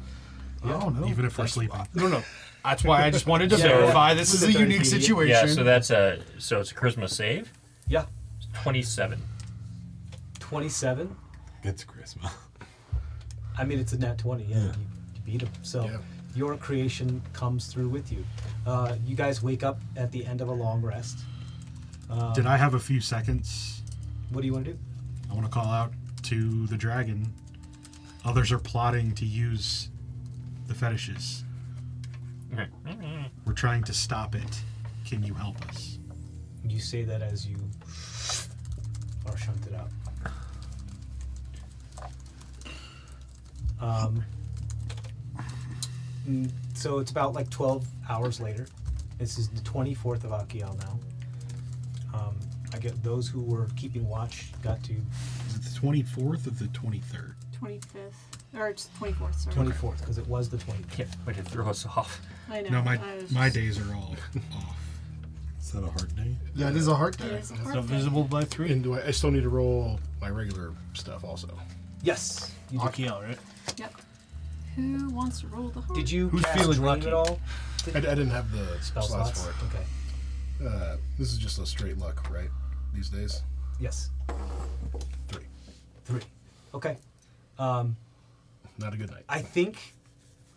Oh, no.
even if we're sleeping.
No. That's why I just wanted to
Yeah.
verify this is a
Within
unique
30 feet.
situation.
yeah. So that's it's a charisma save.
Yeah.
27.
27.
It's charisma.
I mean, it's a nat 20. Yeah,
Yeah.
You beat him. So
Yeah.
your creation comes through with you. You guys wake up at the end of a long rest.
Did I have a few seconds?
What do you want to do?
I want to call out to the dragon. Others are plotting to use the fetishes. We're trying to stop it. Can you help us?
You say that as you are shunted out. So it's about like 12 hours later. This is the 24th of Akiel now. I get those who were keeping watch got to
Is it the 24th or the 23rd?
25th. Or it's 24th, sorry.
24th because it was the 24th.
Yeah, way to throw us off.
I know.
No,
I
my
was-
days are all off.
Is that a hard day?
That is a hard
It
day.
is a
It's
hard
not
day.
visible by 3.
And I still need to roll my regular stuff also.
Yes. You did.
Akiel, right?
Yep. Who wants to roll the hard?
Did you
Who's
cast
feeling
Dream
lucky?
at all?
I didn't have the
Spell
slots
slots?
for it.
Okay.
This is just a straight luck, right? These days.
Yes.
3.
3. Okay.
Not a good night.
I think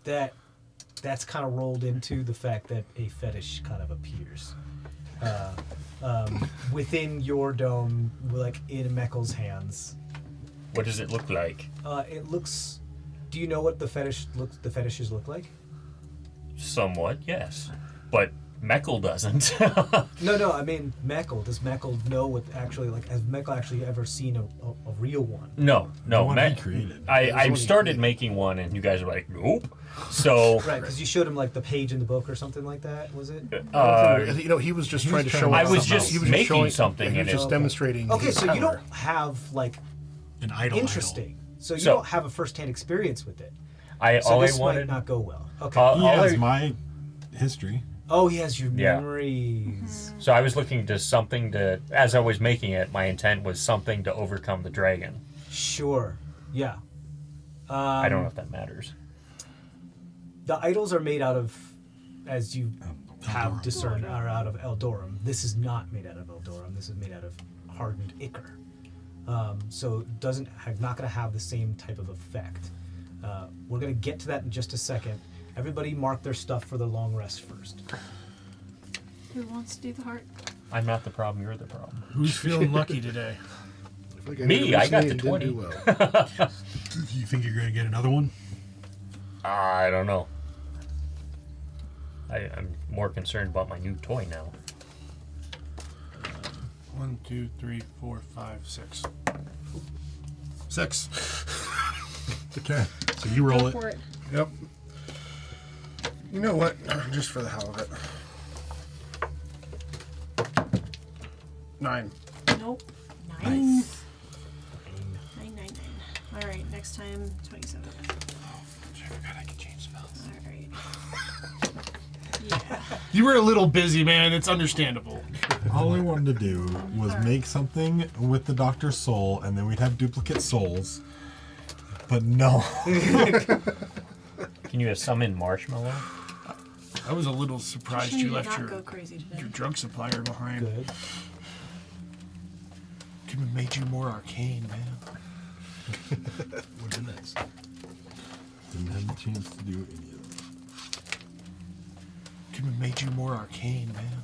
that's kind of rolled into the fact that a fetish kind of appears within your dome, like in Meckel's hands.
What does it look like?
It looks. Do you know what the fetishes look like?
Somewhat, yes, but Meckel doesn't.
No. I mean, Meckel. Does Meckel know what actually like? Has Meckel actually ever seen a real one?
no.
The one he
Me-
created.
I started making one, and you guys were like, nope. So
Right, because you showed him like the page in the book or something like that. Was it?
He was just trying to show.
I
us
was
something
just
else. He
making
showing,
something
He
in
was just
it.
demonstrating.
Okay,
his
so you
power.
don't have like
An idol.
interesting. So you
So-
don't have a first-hand experience with it. So
all I
this
wanted.
might not go well. Okay.
all
He has
I-
my history.
Oh, he has your
Yeah.
memories.
So I was looking to something to, as I was making it, my intent was something to overcome the dragon.
Sure. Yeah.
I don't know if that matters.
The idols are made out of, as you have discerned, are out of Eldorum. This is not made out of Eldorum. This is made out of hardened ichor. So it not going to have the same type of effect. We're going to get to that in just a second. Everybody mark their stuff for the long rest first.
Who wants to do the heart?
I'm not the problem. You're the problem.
Who's feeling lucky today?
I feel like
Me,
did
I got
recently
the
and didn't
20.
do well.
Do you think you're going to get another one?
I don't know. I'm more concerned about my new toy now.
1, 2, 3, 4, 5, 6. 6.
Okay. So you roll
Go
it.
for it.
Yep. You know what? Just for the hell of it. 9.
Nope. 9. 9, 9, 9. All right, next time, 27.
I can change spells.
All right. Yeah.
You were a little busy, man. It's understandable.
All I wanted to do was make something with the Doctor's soul, and then we'd have duplicate souls. But no.
Can you have some in marshmallow?
I was a little surprised you
did
left
not
your
go crazy today.
drug supplier behind.
Good.
Could have made you more arcane, man.
What's in this?
Didn't have the chance to do any of that.
Could have made you more arcane, man.